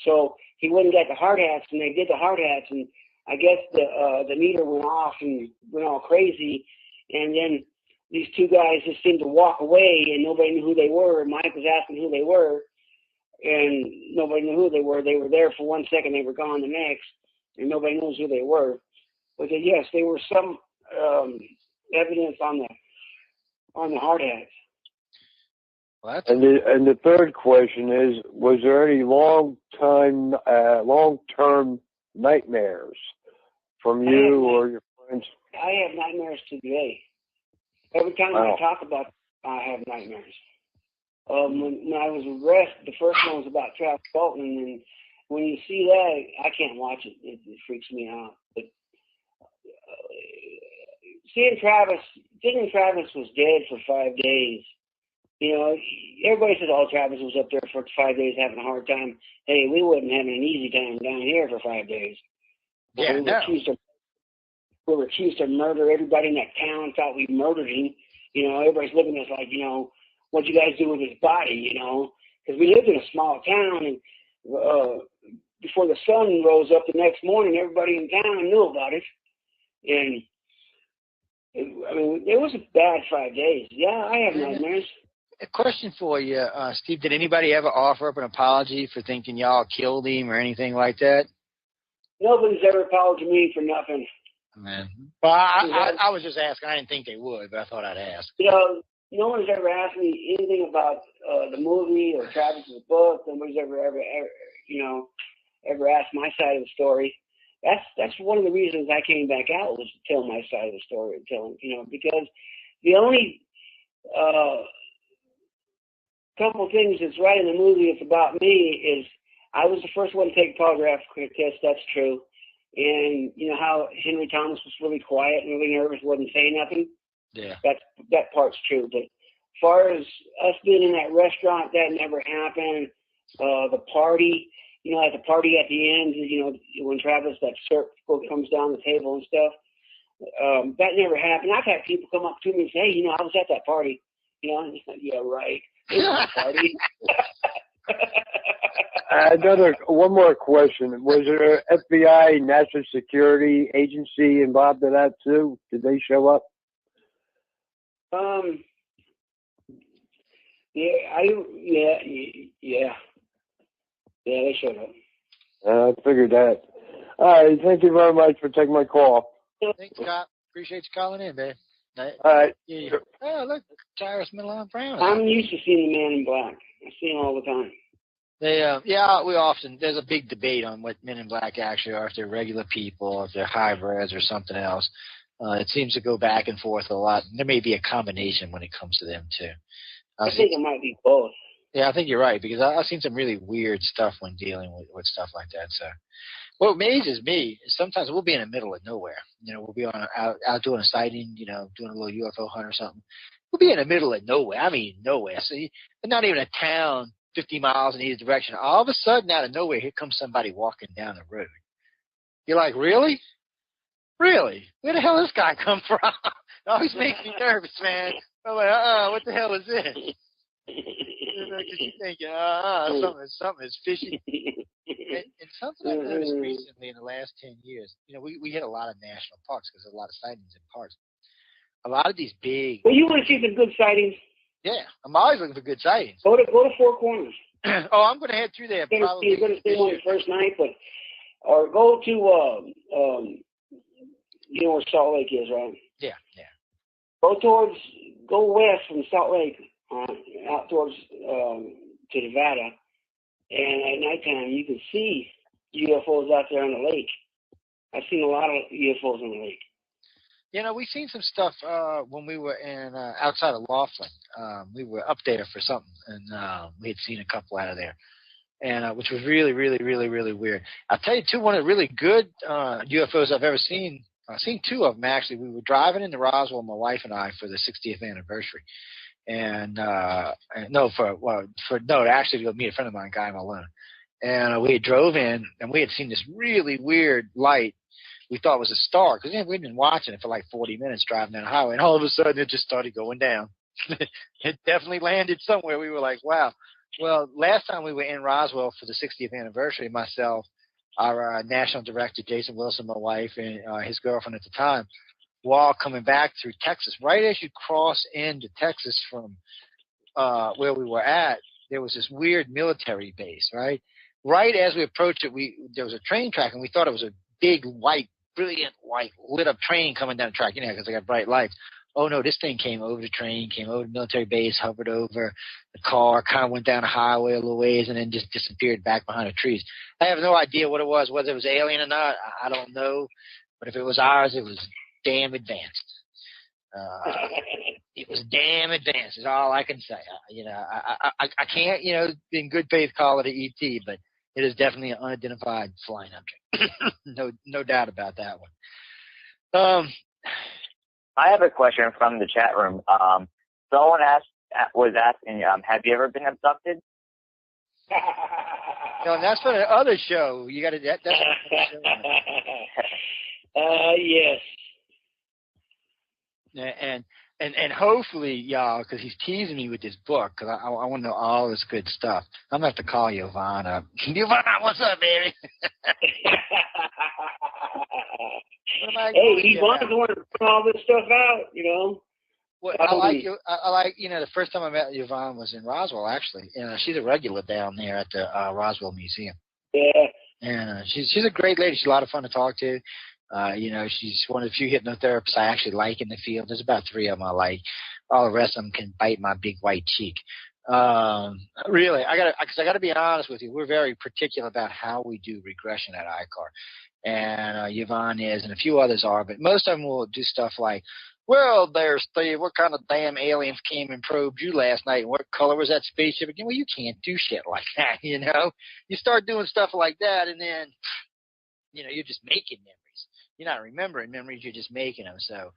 So he went and got the hard hats, and they did the hard hats, and I guess the meter went off and went all crazy. And then these two guys just seemed to walk away, and nobody knew who they were. Mike was asking who they were, and nobody knew who they were. They were there for 1 second, they were gone the next, and nobody knows who they were. But yes, there were some evidence on the hard hats. Well, and the third question is: was there any long-term nightmares from you or your friends? I have nightmares today. Every time I talk about it, I have nightmares. When I was arrested, the first one was about Travis Walton, and when you see that, I can't watch it. It freaks me out. But thinking Travis was dead for 5 days. You know, everybody says, "Oh, Travis was up there for 5 days having a hard time." Hey, we wasn't having an easy time down here for 5 days. Yeah, we were accused of murder. Everybody in that town thought we murdered him. You know, everybody's looking at us like, you know, what'd you guys do with his body? You know, because we lived in a small town, and before the sun rose up the next morning, everybody in town knew about it. And it was a bad 5 days. Yeah, I have nightmares. A question for you, Steve. Did anybody ever offer up an apology for thinking y'all killed him or anything like that? Nobody's ever apologized to me for nothing. Man. Well, I was just asking. I didn't think they would, but I thought I'd ask. You know, no one's ever asked me anything about the movie or Travis's book. Nobody's ever asked my side of the story. That's one of the reasons I came back out, was to tell my side of the story, because the only couple things that's right in the movie that's about me is I was the first one to take a polygraph test. That's true. And you know how Henry Thomas was really quiet and really nervous, wasn't saying nothing. Yeah. That part's true. But as far as us being in that restaurant, that never happened. The party, you know, at the party at the end, you know, when Travis, that syrup comes down the table and stuff, that never happened. I've had people come up to me and say, hey, you know, I was at that party. You know, yeah, right. It was a party. One more question. Was there FBI, National Security Agency involved in that too? Did they show up? Yeah, they showed up. I figured that. All right, thank you very much for taking my call. Thanks, Scott. Appreciate you calling in, man. All right. Yeah. Oh, look, Tyrus Milan Brown. I'm used to seeing the Man in Black. I see him all the time. There's a big debate on what Men in Black actually are, if they're regular people, if they're hybrids or something else. It seems to go back and forth a lot. There may be a combination when it comes to them, too. I think it might be both. Yeah, I think you're right, because I've seen some really weird stuff when dealing with stuff like that. So what amazes me is sometimes we'll be in the middle of nowhere. You know, we'll be out doing a sighting, you know, doing a little UFO hunt or something. We'll be in the middle of nowhere. I mean, nowhere. So not even a town 50 miles in either direction. All of a sudden, out of nowhere, here comes somebody walking down the road. You're like, really? Really? Where the hell did this guy come from? It always makes me nervous, man. I'm like, what the hell is this? You're thinking, something is fishy. And something I've noticed recently in the last 10 years, you know, we hit a lot of national parks because there's a lot of sightings in parks. A lot of these big... Well, you want to see some good sightings? Yeah, I'm always looking for good sightings. Go to Four Corners. Oh, I'm going to head through there. You're going to see one the first night, or go to, you know where Salt Lake is, right? Yeah. Go west from Salt Lake, out towards to Nevada, and at nighttime you can see UFOs out there on the lake. I've seen a lot of UFOs on the lake. You know, we've seen some stuff when we were in outside of Laughlin. We were up there for something, and we had seen a couple out of there, and which was really, really, really, really weird. I'll tell you, too, one of the really good UFOs I've ever seen I've seen two of them actually. We were driving into Roswell, my wife and I, for the 60th anniversary, and actually to go meet a friend of mine, Guy Malone. And we drove in, and we had seen this really weird light. We thought it was a star because we'd been watching it for like 40 minutes driving down the highway, and all of a sudden it just started going down. It definitely landed somewhere. We were like, wow. Well, last time we were in Roswell for the 60th anniversary, myself, our national director, Jason Wilson, my wife, and his girlfriend at the time, were all coming back through Texas. Right as you cross into Texas from where we were at, there was this weird military base, right? Right as we approached it, there was a train track, and we thought it was a big, white, brilliant, white, lit-up train coming down the track, because they got bright lights. Oh, no, this thing came over the train, came over the military base, hovered over the car, kind of went down the highway a little ways, and then just disappeared back behind the trees. I have no idea what it was, whether it was alien or not. I don't know. But if it was ours, it was damn advanced. It was damn advanced is all I can say. I can't, in good faith call it an ET, but it is definitely an unidentified flying object. No doubt about that one. I have a question from the chat room. Someone was asking, have you ever been abducted? No, that's for the other show. You got to. That's yes. And hopefully, y'all, because he's teasing me with this book, because I want to know all this good stuff. I'm gonna have to call Yvonne up. Yvonne, what's up, baby? Hey, Yvonne's the one to put all this stuff out, Well, I like the first time I met Yvonne was in Roswell, actually. She's a regular down there at the Roswell Museum. Yeah. And she's a great lady. She's a lot of fun to talk to. She's one of the few hypnotherapists I actually like in the field. There's about 3 of them I like. All the rest of them can bite my big white cheek. Really, I gotta be honest with you. We're very particular about how we do regression at ICAR. And Yvonne is, and a few others are, but most of them will do stuff like, well, there's Steve, what kind of damn aliens came and probed you last night? And what color was that spaceship again? Well, you can't do shit like that, You start doing stuff like that, and then, you're just making memories. You're not remembering memories, you're just making them. So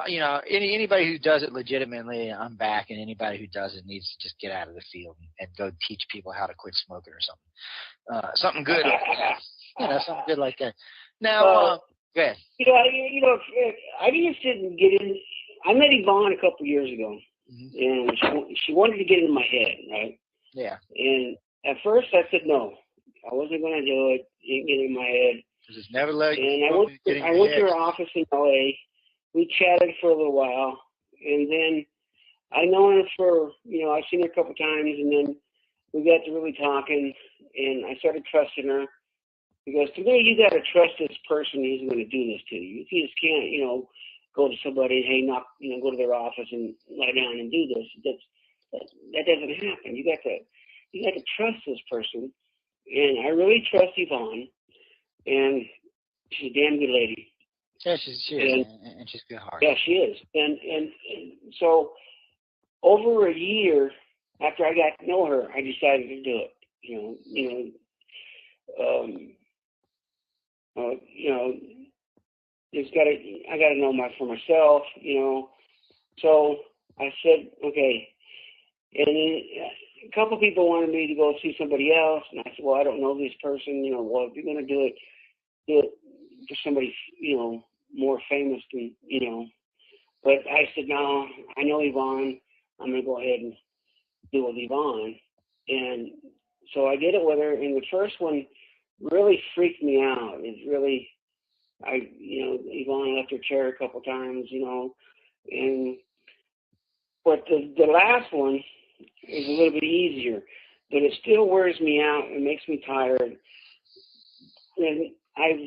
anybody who does it legitimately, I'm back, and anybody who does it needs to just get out of the field and go teach people how to quit smoking or something. Something good like that. Something good like that. Now, go ahead. I just didn't get in. I met Yvonne a couple years ago, and she wanted to get in my head, right? Yeah. And at first I said no. I wasn't going to do it. Didn't get in my head. Because it's never like. And I went to her office in L.A. We chatted for a little while, and then I know her for, I've seen her a couple times, and then we got to really talking, and I started trusting her. Because to me, you got to trust this person who's going to do this to you. You just can't, go to somebody, hey, go to their office and lie down and do this. That doesn't happen. You got to trust this person, and I really trust Yvonne, and she's a damn good lady. Yeah, she is, and she's good heart. Yeah, she is, and so over a year after I got to know her, I decided to do it. I got to know for myself, So I said, okay. And then a couple people wanted me to go see somebody else, and I said, well, I don't know this person. Well, if you're going to do it for somebody, more famous than, But I said, no, I know Yvonne. I'm going to go ahead and do it with Yvonne. And so I did it with her, and the first one really freaked me out. It's really, Yvonne left her chair a couple times, but the last one is a little bit easier, but it still wears me out. It makes me tired. And I've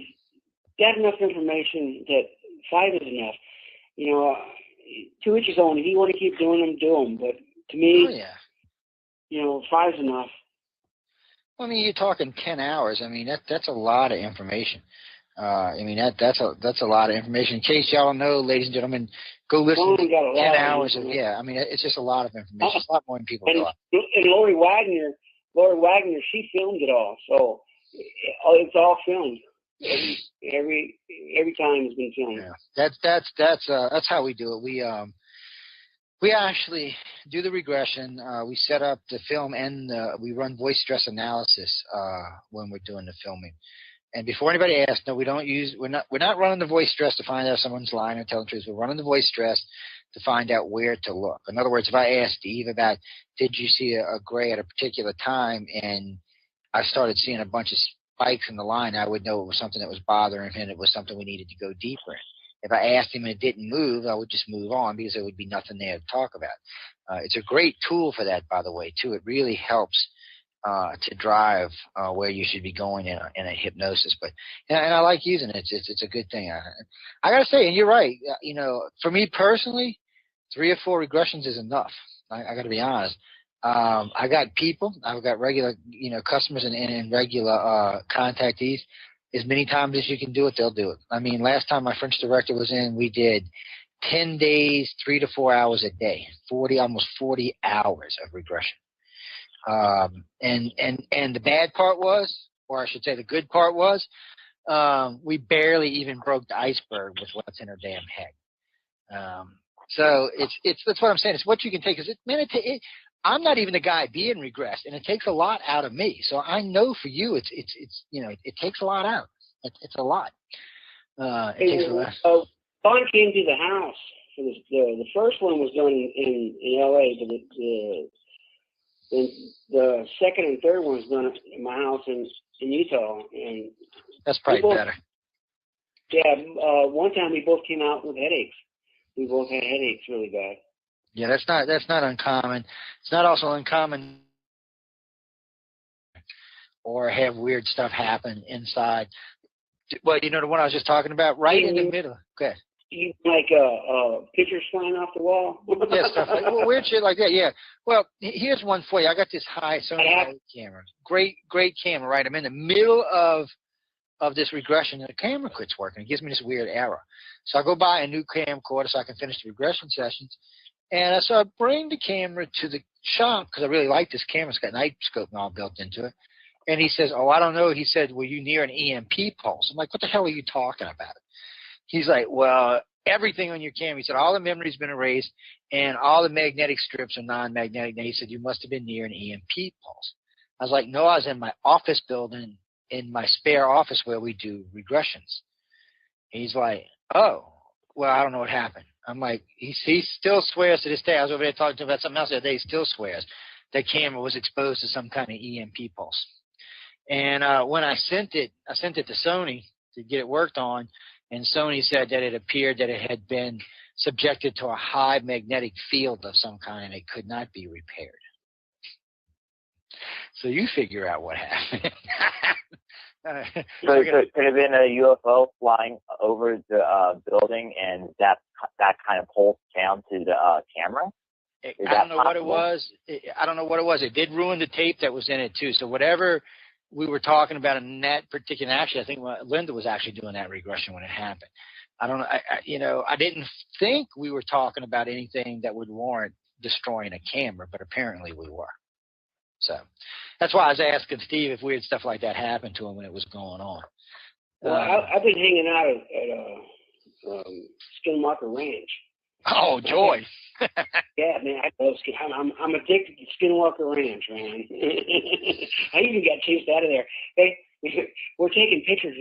got enough information that 5 is enough. 2 each his own. If you want to keep doing them, do them. But to me, 5's enough. I mean, you're talking 10 hours. I mean, that's a lot of information. That's a lot of information. In case y'all don't know, ladies and gentlemen, go listen to 10 hours of, it's just a lot of information. It's a lot more than people know. And Lori Wagner, she filmed it all. So it's all filmed. every time has been filmed. Yeah, that's how we do it. We actually do the regression. We set up the film and we run voice stress analysis when we're doing the filming. And before anybody asks, no, we're not running the voice stress to find out if someone's lying or telling the truth. We're running the voice stress to find out where to look. In other words, if I asked Steve about, did you see a gray at a particular time, and I started seeing a bunch of spikes in the line, I would know it was something that was bothering him. It was something we needed to go deeper in. If I asked him and it didn't move, I would just move on because there would be nothing there to talk about. It's a great tool for that, by the way, too. It really helps to drive where you should be going in a hypnosis. But and I like using it. It's a good thing. I got to say, and you're right. For me personally, 3 or 4 regressions is enough. I got to be honest. I got people. I've got regular, customers and regular contactees. As many times as you can do it, they'll do it. I mean, last time my French director was in, we did 10 days, 3 to 4 hours a day, almost 40 hours of regression. And the bad part was, or I should say the good part was, we barely even broke the iceberg with what's in her damn head. So that's what I'm saying. It's what you can take. I'm not even the guy being regressed, and it takes a lot out of me. So I know for you, it takes a lot out. It's a lot. It takes a lot. Don came to the house. The first one was done in L.A., but the second and third one was done in my house in Utah. And that's probably better. Yeah, one time we both came out with headaches. We both had headaches really bad. Yeah, that's not uncommon. It's not also uncommon or have weird stuff happen inside. Well, the one I was just talking about, right in the middle. Go ahead. Like pictures flying off the wall? Yeah, stuff like weird shit like that, yeah. Well, here's one for you. I got this high Sony camera. Great camera, right? I'm in the middle of this regression, and the camera quits working. It gives me this weird error. So I go buy a new camcorder so I can finish the regression sessions. And so I bring the camera to the shop because I really like this camera. It's got night scope and all built into it. And he says, oh, I don't know. He said, were you near an EMP pulse? I'm like, what the hell are you talking about? He's like, well, everything on your camera. He said, all the memory's been erased and all the magnetic strips are non-magnetic. And he said, you must have been near an EMP pulse. I was like, no, I was in my office building in my spare office where we do regressions. And he's like, oh, well, I don't know what happened. I'm like, he still swears to this day. I was over there talking to him about something else the other day. He still swears that camera was exposed to some kind of EMP pulse. And when I sent it to Sony to get it worked on, and Sony said that it appeared that it had been subjected to a high magnetic field of some kind and it could not be repaired. So you figure out what happened. So it could have been a UFO flying over the building, and that kind of pulsed down to the camera. I don't know what it was. I don't know what it was. It did ruin the tape that was in it too. So whatever we were talking about in that particular, actually, I think Linda was actually doing that regression when it happened. I don't know. I didn't think we were talking about anything that would warrant destroying a camera, but apparently we were. So that's why I was asking Steve if weird stuff like that happened to him when it was going on. Well, I've been hanging out at Skinwalker Ranch. Oh, joy! Yeah, man, I love I'm addicted to Skinwalker Ranch, man. I even got chased out of there. Hey, we're taking pictures.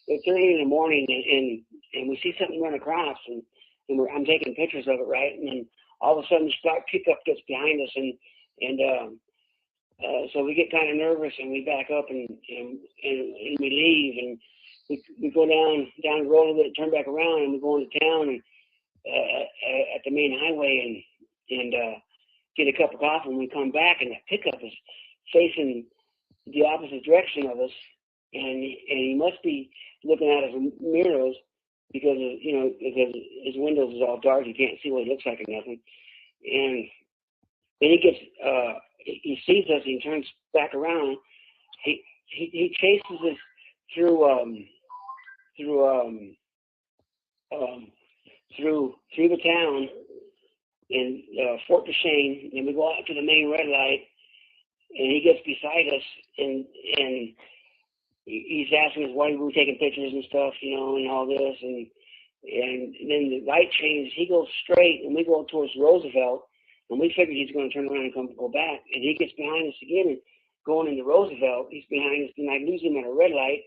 It's early in the morning, and we see something run across, and I'm taking pictures of it, right? And then all of a sudden, this black pickup gets behind us, and so we get kind of nervous and we back up and we leave and we go down the road a little bit, turn back around, and we go into town and at the main highway and get a cup of coffee. And we come back and that pickup is facing the opposite direction of us, and he must be looking at us mirrors because his windows is all dark. You can't see what he looks like or nothing. And then he sees us and he turns back around. He chases us through the town in Fort Duchesne, and we go out to the main red light, and he gets beside us, and he's asking us why we were taking pictures and stuff, and all this, and then the light changes. He goes straight, and we go towards Roosevelt, and we figured he's going to turn around and go back, and he gets behind us again, and going into Roosevelt, he's behind us, and I lose him at a red light,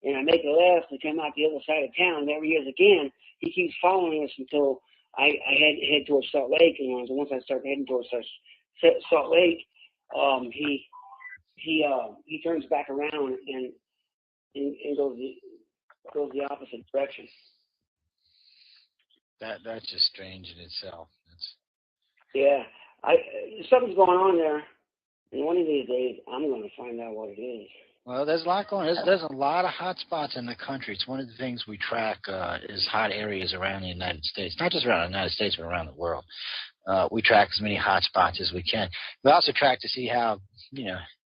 and I make a left and come out the other side of town, and there he is again. He keeps following us until I head towards Salt Lake, and once I start heading towards Salt Lake, he turns back around and goes the opposite direction. That's just strange in itself. Yeah, something's going on there, and one of these days I'm going to find out what it is. Well, there's a lot going on. There's a lot of hot spots in the country. It's one of the things we track is hot areas around the United States, not just around the United States, but around the world. We track as many hot spots as we can. We also track to see how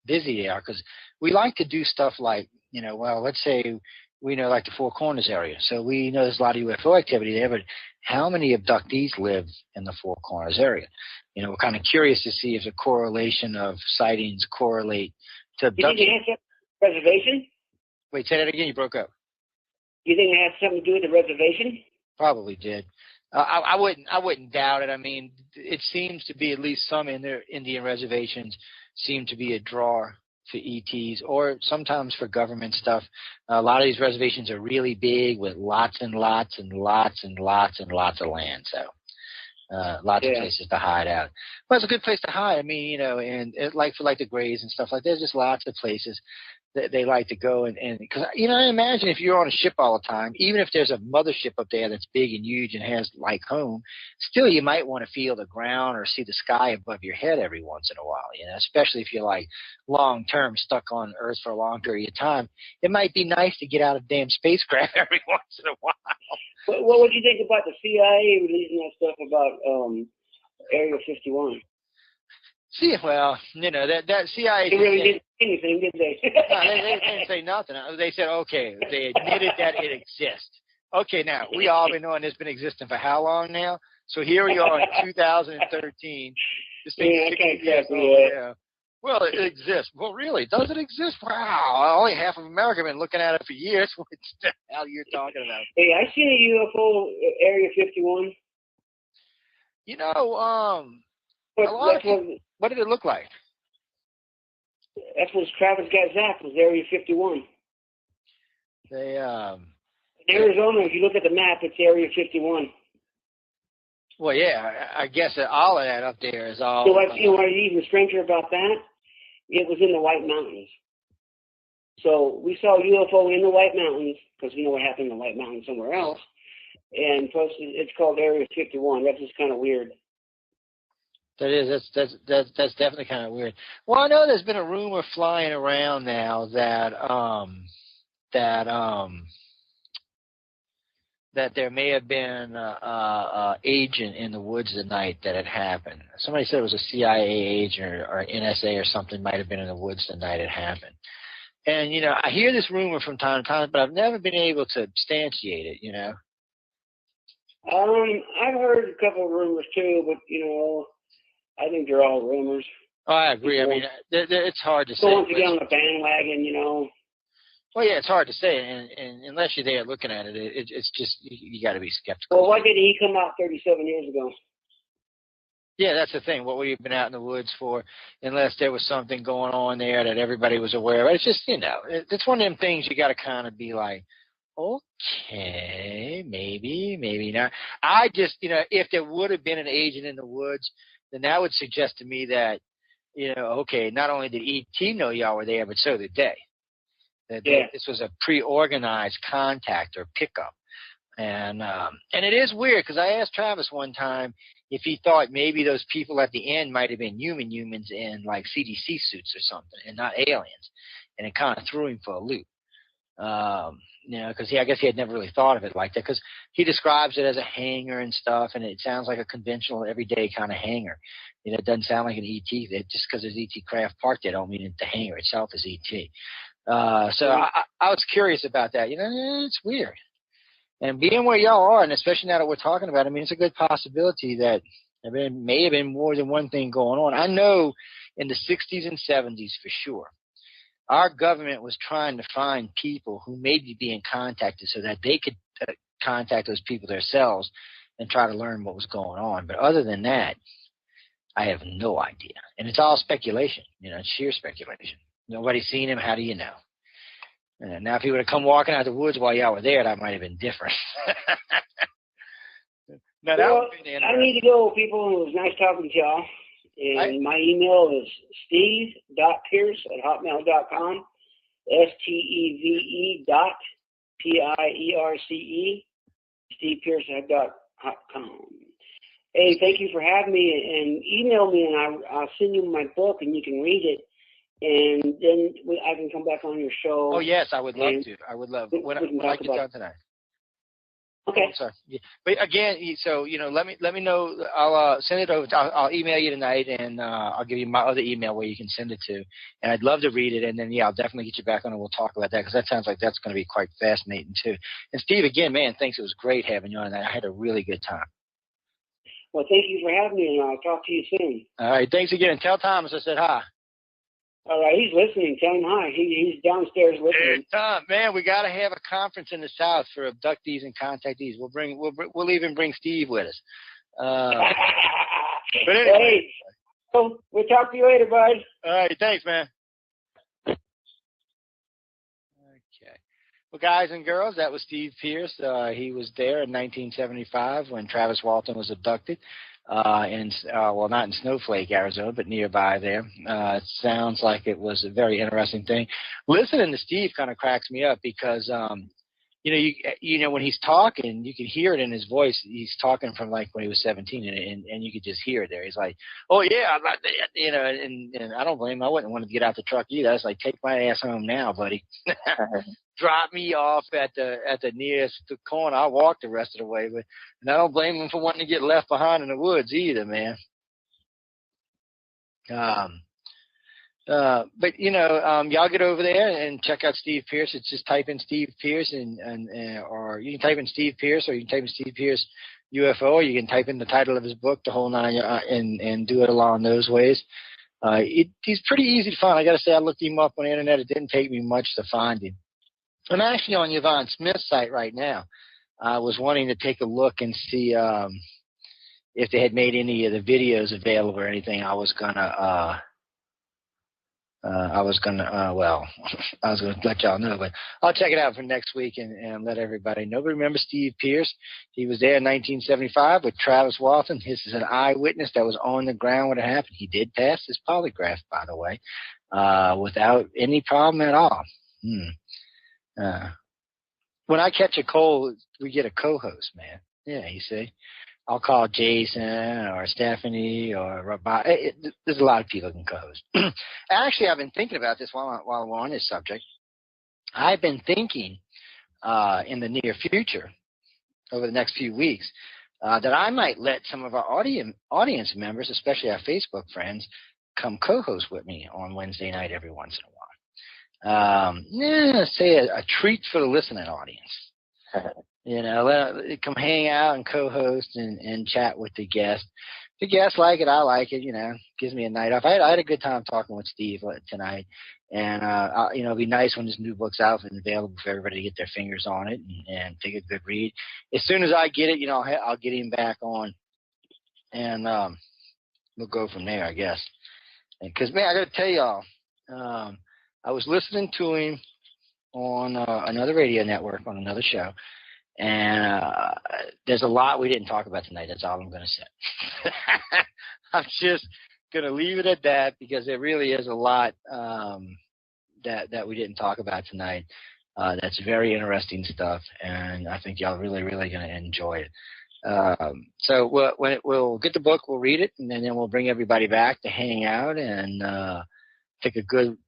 busy they are, because we like to do stuff like, let's say we know like the Four Corners area. So we know there's a lot of UFO activity there, but how many abductees live in the Four Corners area? We're kind of curious to see if the correlation of sightings correlate to abduction. You think they have reservation? Wait, say that again. You broke up. You think they have something to do with the reservation? Probably did. I wouldn't doubt it. I mean, it seems to be at least some in their Indian reservations seem to be a draw for ETs, or sometimes for government stuff. A lot of these reservations are really big with lots and lots and lots and lots and lots of land. So lots of places to hide out. Well, it's a good place to hide. I mean, and like for the Grays and stuff like that, there's just lots of places that they like to go. And because, I imagine if you're on a ship all the time, even if there's a mothership up there that's big and huge and has like home, still you might want to feel the ground or see the sky above your head every once in a while, especially if you're like long term stuck on Earth for a long period of time. It might be nice to get out of damn spacecraft every once in a while. What would you think about the CIA releasing that stuff about Area 51? See, well, that CIA... They really didn't say anything, did they? No, they didn't say nothing. They said, okay, they admitted that it exists. Okay, now, we all been knowing it's been existing for how long now? So here we are in 2013. This thing's 60 years old. Yeah. Well, it exists. Well, really? Does it exist? Wow. Only half of America have been looking at it for years. What the hell are you talking about? Hey, I seen a UFO Area 51. What did it look like? That's what Travis got zapped, was Area 51. Arizona, if you look at the map, it's Area 51. Well, yeah, I guess that all of that up there is all... So what even stranger about that? It was in the White Mountains. So we saw UFO in the White Mountains, because we know what happened in the White Mountains somewhere else. And plus, it's called Area 51. That's just kind of weird. That is. That's definitely kind of weird. Well, I know there's been a rumor flying around now that there may have been an agent in the woods the night that had happened. Somebody said it was a CIA agent or NSA or something might have been in the woods the night it happened. And, I hear this rumor from time to time, but I've never been able to substantiate it, I've heard a couple of rumors too, but, I think they're all rumors. Oh, I agree. I mean, it's hard to say. Don't want to get on the bandwagon, Well, yeah, it's hard to say, and unless you're there looking at it, it's just you got to be skeptical. Well, why didn't he come out 37 years ago? Yeah, that's the thing. What would you have been out in the woods for, unless there was something going on there that everybody was aware of? It's just, it's one of them things you got to kind of be like, okay, maybe not. I just, if there would have been an agent in the woods, then that would suggest to me that, okay, not only did ET know y'all were there, but so did they. That this was a pre-organized contact or pickup. And it is weird, because I asked Travis one time if he thought maybe those people at the end might have been humans in like CDC suits or something and not aliens. And it kind of threw him for a loop. Because I guess he had never really thought of it like that, because he describes it as a hangar and stuff, and it sounds like a conventional everyday kind of hangar. It doesn't sound like an ET. Just because there's ET craft parked there don't mean that the hangar itself is ET. So I was curious about that. It's weird. And being where y'all are, and especially now that we're talking about it, I mean, it's a good possibility that there may have been more than one thing going on. I know in the 60s and 70s for sure, our government was trying to find people who may be being contacted so that they could contact those people themselves and try to learn what was going on. But other than that, I have no idea. And it's all speculation, it's sheer speculation. Nobody's seen him. How do you know? Now, if he would have come walking out of the woods while y'all were there, that might have been different. Now, that would have been interesting. I need to go, people. It was nice talking to y'all. And my email is steve.pierce@hotmail.com. STEVE.PIERCE. StevePierce.com. Hey, thank you for having me. And email me, and I'll send you my book, and you can read it. And then I can come back on your show. Oh, yes, I would love to. I would love when I get done tonight. Okay. Oh, sorry. Yeah. But again, so let me know. I'll send it over. I'll email you tonight, and I'll give you my other email where you can send it to. And I'd love to read it. And then I'll definitely get you back on, and we'll talk about that because that sounds like that's going to be quite fascinating too. And Steve, again, man, thanks. It was great having you on tonight. I had a really good time. Well, thank you for having me, and I'll talk to you soon. All right. Thanks again. And tell Thomas I said hi. All right, he's listening. Tell him hi. He's downstairs listening. Hey, Tom, man, we got to have a conference in the South for abductees and contactees. We'll even bring Steve with us. But anyway, hey, so we'll talk to you later, bud. All right, thanks, man. Okay. Well, guys and girls, that was Steve Pierce. He was there in 1975 when Travis Walton was abducted. Not in Snowflake, Arizona, but nearby there. It sounds like it was a very interesting thing. Listening to Steve kind of cracks me up because, when he's talking, you can hear it in his voice. He's talking from like when he was 17, and you could just hear it there. He's like, "Oh yeah, I'm not that," and I don't blame him. I wouldn't want to get out the truck either. I was like, "Take my ass home now, buddy." Drop me off at the nearest corner. I'll walk the rest of the way, and I don't blame him for wanting to get left behind in the woods either, man. But y'all get over there and check out Steve Pierce. It's just type in Steve Pierce or you can type in Steve Pierce, or you can type in Steve Pierce UFO, or you can type in the title of his book, The Whole Nine, and do it along those ways. He's pretty easy to find. I got to say, I looked him up on the internet. It didn't take me much to find him. I'm actually on Yvonne Smith's site right now. I was wanting to take a look and see if they had made any of the videos available or anything. I was gonna let y'all know, but I'll check it out for next week and let everybody know. But remember Steve Pierce? He was there in 1975 with Travis Walton. This is an eyewitness that was on the ground when it happened. He did pass his polygraph, by the way, without any problem at all. When I catch a cold, we get a co-host, man. Yeah, you see. I'll call Jason or Stephanie or Robot. There's a lot of people who can co-host. Actually, I've been thinking about this while we're on this subject. I've been thinking in the near future, over the next few weeks, that I might let some of our audience members, especially our Facebook friends, come co-host with me on Wednesday night every once in a while. Say a treat for the listening audience. Come hang out and co-host and chat with the guest. If the guests like it, I like it. Gives me a night off. I had a good time talking with Steve tonight, and it'll be nice when this new book's out and available for everybody to get their fingers on it and take a good read. As soon as I get it, I'll get him back on, and we'll go from there, I guess. Because man, I got to tell y'all. I was listening to him on another radio network on another show, and there's a lot we didn't talk about tonight. That's all I'm going to say. I'm just going to leave it at that because there really is a lot that we didn't talk about tonight. That's very interesting stuff, and I think y'all really, really going to enjoy it. So we'll get the book, we'll read it, and then we'll bring everybody back to hang out and take a good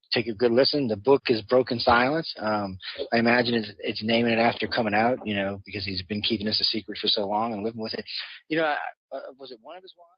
listen. The book is Broken Silence. I imagine it's naming it after coming out, because he's been keeping this a secret for so long and living with it. Was it one of his wives?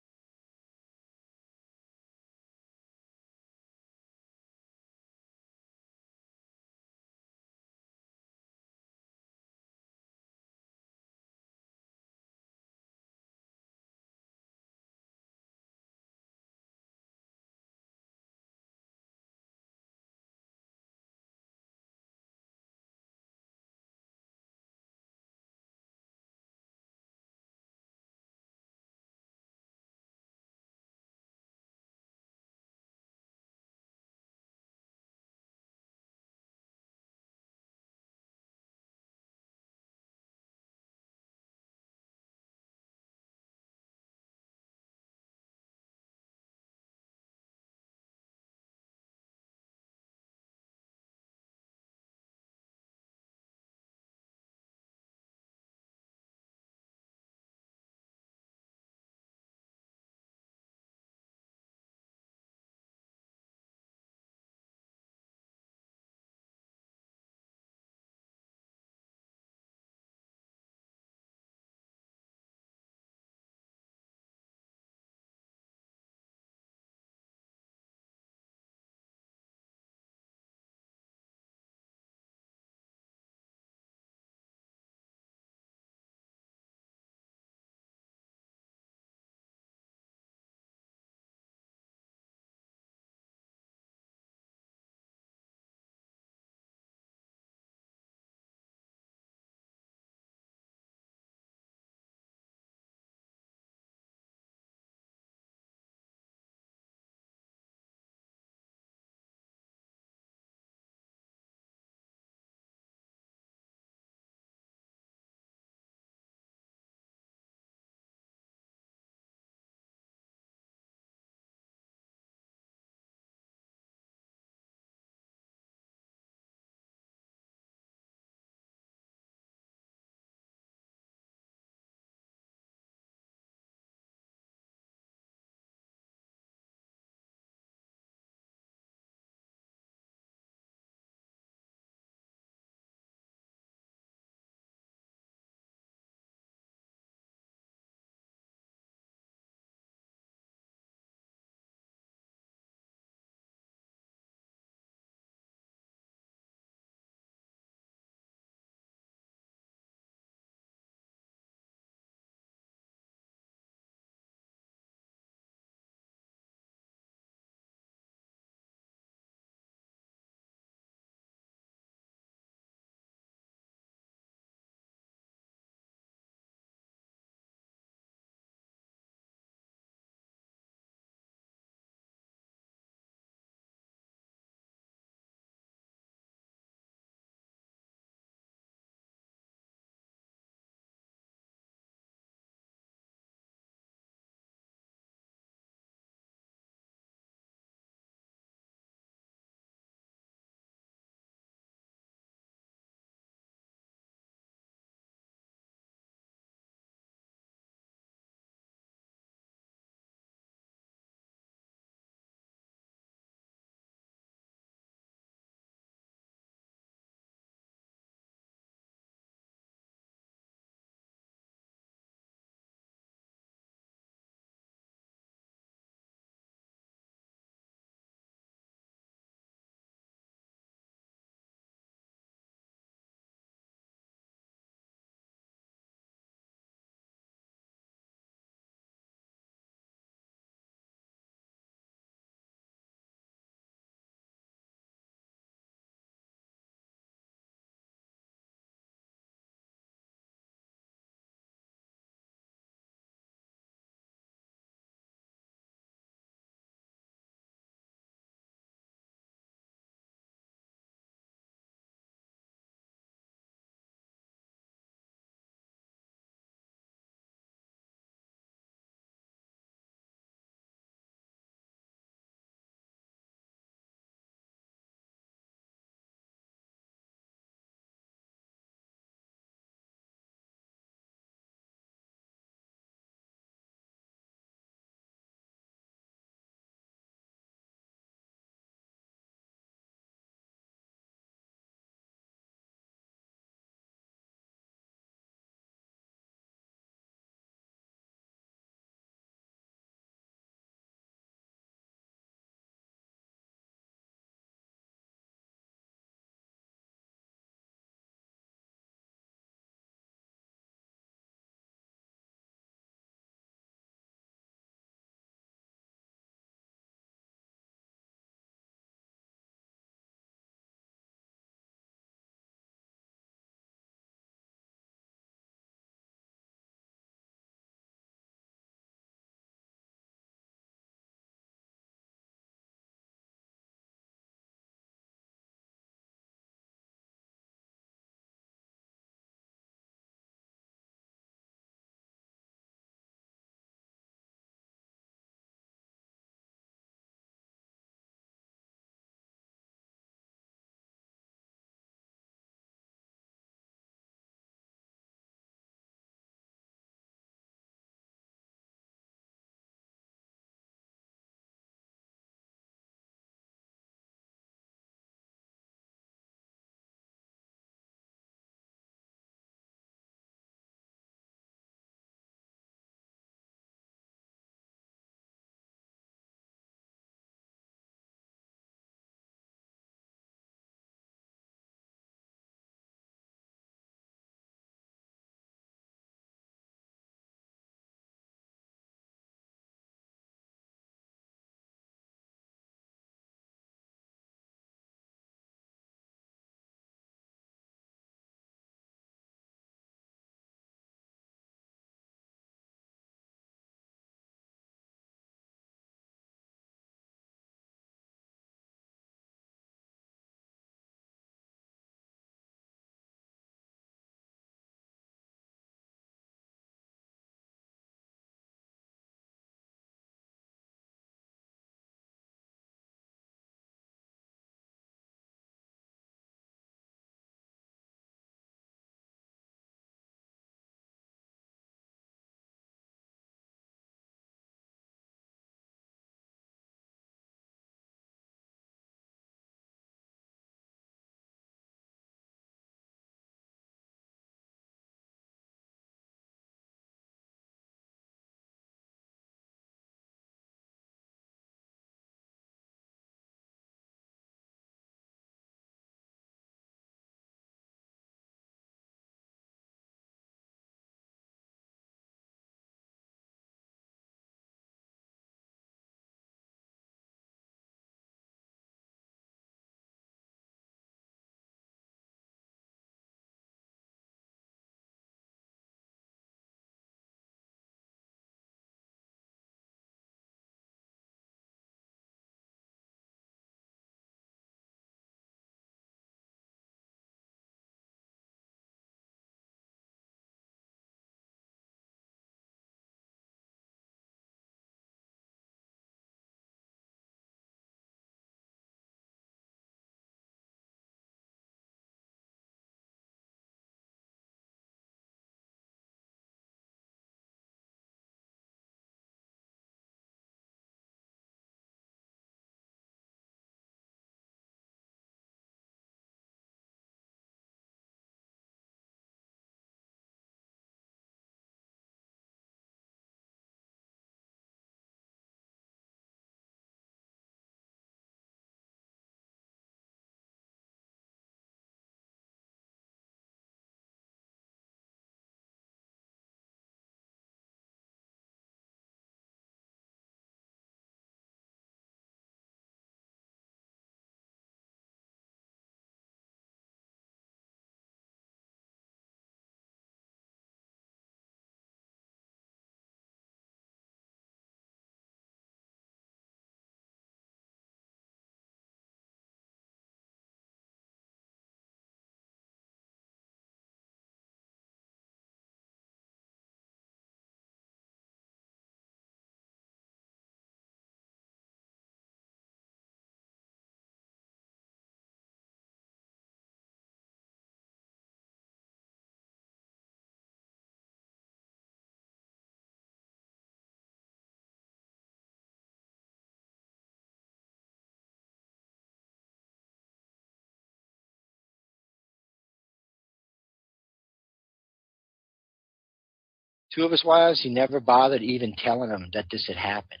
two of his wives, he never bothered even telling them that this had happened.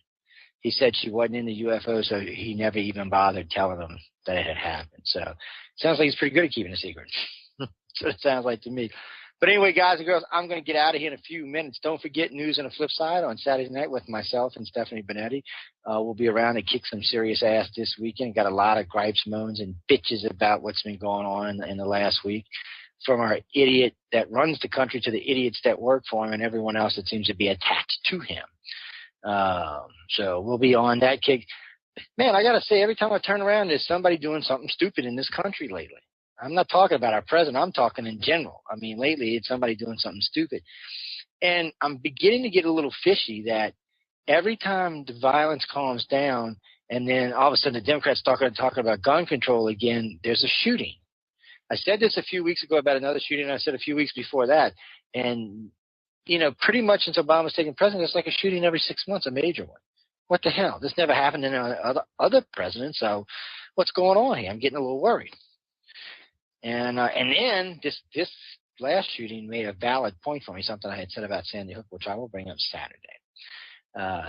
He said she wasn't in the UFO, so he never even bothered telling them that it had happened. So it sounds like he's pretty good at keeping a secret. That's what it sounds like to me. But anyway, guys and girls, I'm going to get out of here in a few minutes. Don't forget News on the Flip Side on Saturday night with myself and Stephanie Benetti. We'll be around to kick some serious ass this weekend. Got a lot of gripes, moans, and bitches about what's been going on in the last week, from our idiot that runs the country to the idiots that work for him and everyone else that seems to be attached to him. So we'll be on that kick. Man, I got to say, every time I turn around, there's somebody doing something stupid in this country lately. I'm not talking about our president. I'm talking in general. I mean, lately it's somebody doing something stupid. And I'm beginning to get a little fishy that every time the violence calms down and then all of a sudden the Democrats talking about gun control again, there's a shooting. I said this a few weeks ago about another shooting, and I said a few weeks before that. And, you know, pretty much since Obama's taken president, it's like a shooting every 6 months, a major one. What the hell? This never happened in other presidents, so what's going on here? I'm getting a little worried. And then this last shooting made a valid point for me, something I had said about Sandy Hook, which I will bring up Saturday.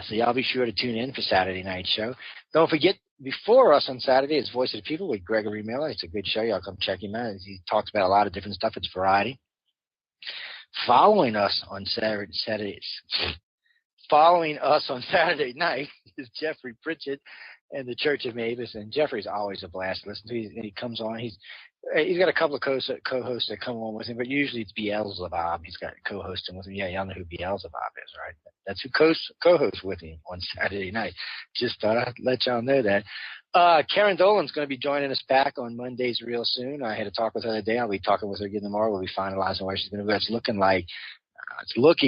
So y'all be sure to tune in for Saturday night show. Don't forget, before us on Saturday is Voice of the People with Gregory Miller. It's a good show. Y'all come check him out. He talks about a lot of different stuff. It's variety. Following us on Saturday night is Jeffrey Pritchett and the Church of Mavis. And Jeffrey's always a blast to listen to. He comes on. He's got a couple of co-hosts that come on with him, but usually it's Beelzebub. He's got co-hosting with him. Yeah, y'all know who Beelzebub is, right? That's who co-hosts with him on Saturday night. Just thought I'd let y'all know that. Karen Dolan's going to be joining us back on Mondays real soon. I had a talk with her today. I'll be talking with her again tomorrow. We'll be finalizing where she's going to go. It's looking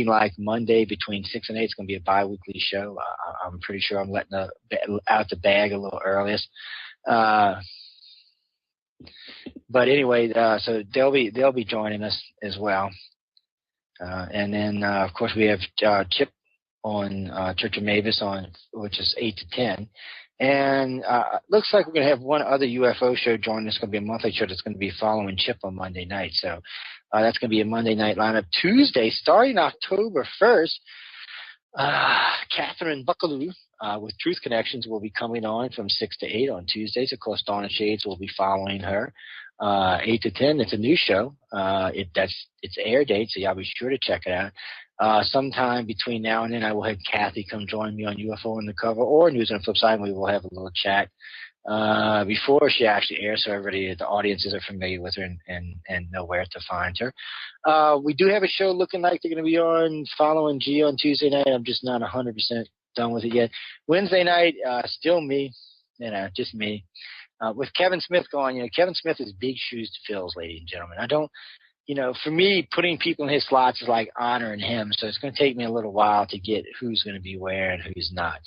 like Monday between 6 and 8 is going to be a bi-weekly show. I'm pretty sure I'm letting out the bag a little earliest. But anyway, so they'll be joining us as well. And then, of course, we have Chip on Church of Mavis which is 8 to 10. And looks like we're going to have one other UFO show join us. It's going to be a monthly show that's going to be following Chip on Monday night. So that's going to be a Monday night lineup. Tuesday, starting October 1st, Catherine Buckaloo with Truth Connections will be coming on from 6 to 8 on Tuesdays. Of course, Donna Shades will be following her. 8 to 10, it's a new show. It's air date, so y'all be sure to check it out. Sometime between now and then, I will have Kathy come join me on UFO Undercover or News on the Flip Side, and we will have a little chat before she actually airs, so everybody, the audiences are familiar with her and know where to find her. We do have a show looking like they're going to be on following G on Tuesday night. I'm just not 100% done with it yet. Wednesday night, still me, just me. With Kevin Smith going, Kevin Smith is big shoes to fill, ladies and gentlemen. I don't, for me, putting people in his slots is like honoring him. So it's going to take me a little while to get who's going to be where and who's not.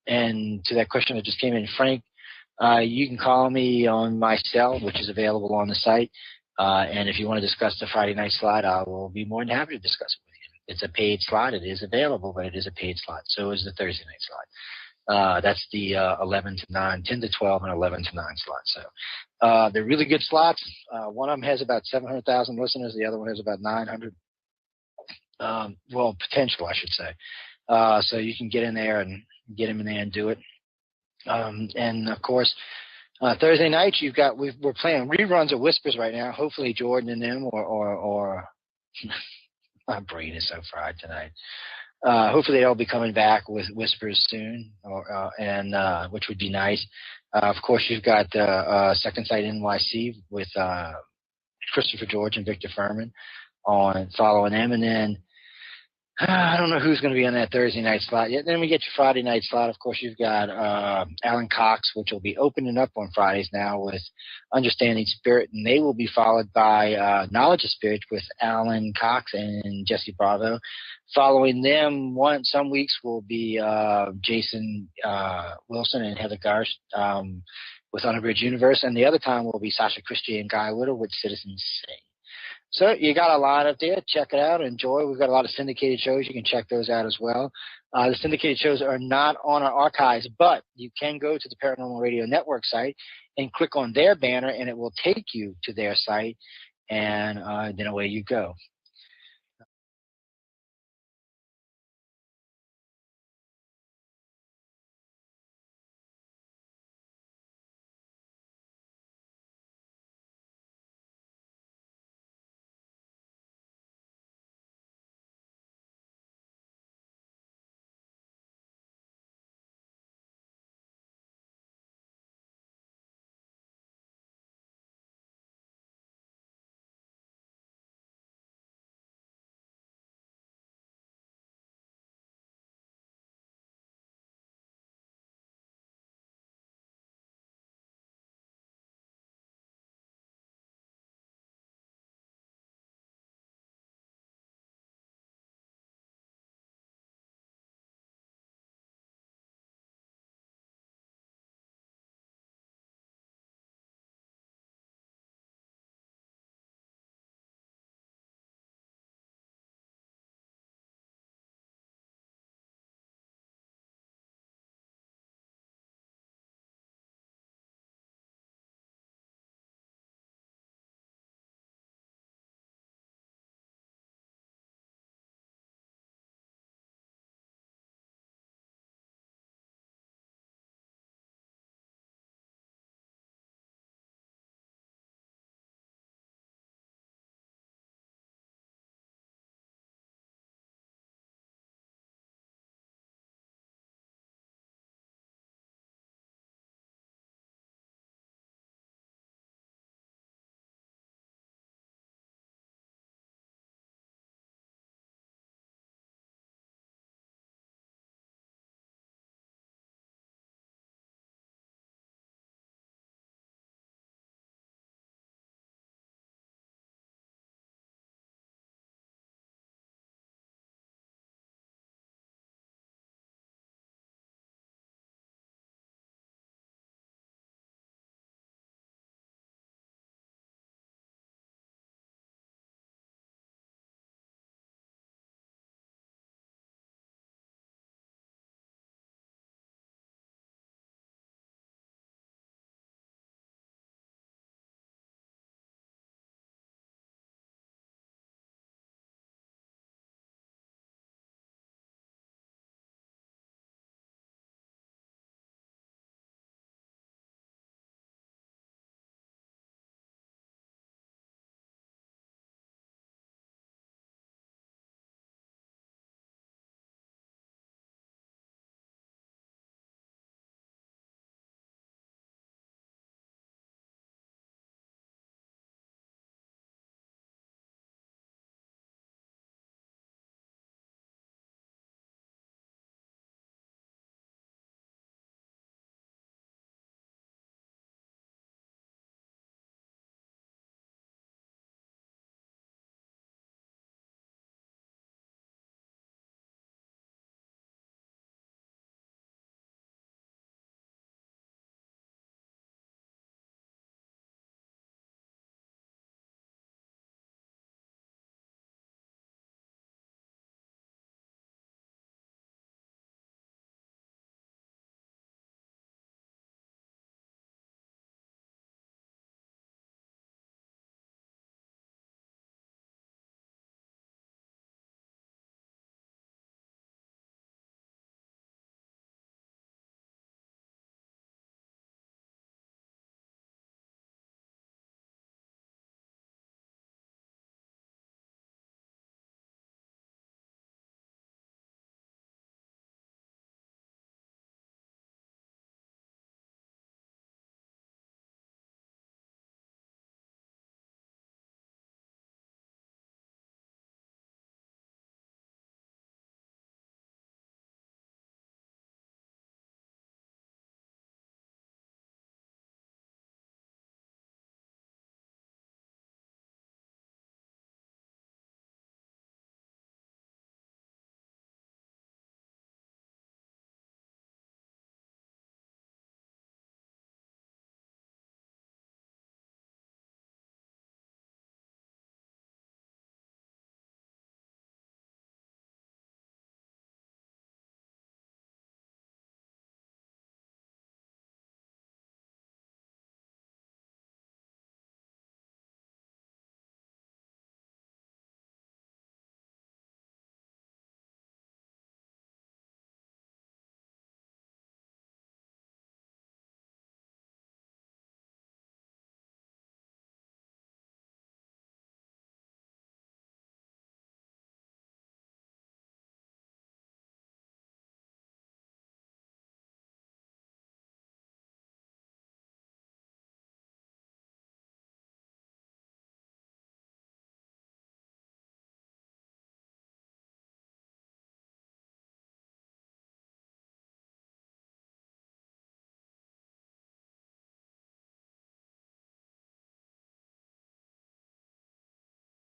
And to that question that just came in, Frank, you can call me on my cell, which is available on the site. And if you want to discuss the Friday night slot, I will be more than happy to discuss it with you. It's a paid slot. It is available, but it is a paid slot. So is the Thursday night slot. That's the 11 to 9, 10 to 12, and 11 to 9 slots. So they're really good slots. One of them has about 700,000 listeners. The other one has about 900. Potential, I should say. So you can get in there and get him in there and do it. And of course, Thursday night we're playing reruns of Whispers right now. Hopefully Jordan and them or my brain is so fried tonight. Hopefully they'll be coming back with Whispers soon, which would be nice. Of course, you've got Second Sight NYC with Christopher George and Victor Furman on following them, and then I don't know who's going to be on that Thursday night slot yet. Then we get your Friday night slot. Of course, you've got Alan Cox, which will be opening up on Fridays now with Understanding Spirit, and they will be followed by Knowledge of Spirit with Alan Cox and Jesse Bravo. Following them, some weeks will be Jason Wilson and Heather Garst with Unabridged Universe, and the other time will be Sasha Christie and Guy Whittle with Citizens Sing. So you got a lot up there. Check it out. Enjoy. We've got a lot of syndicated shows. You can check those out as well. The syndicated shows are not on our archives, but you can go to the Paranormal Radio Network site and click on their banner, and it will take you to their site, and then away you go.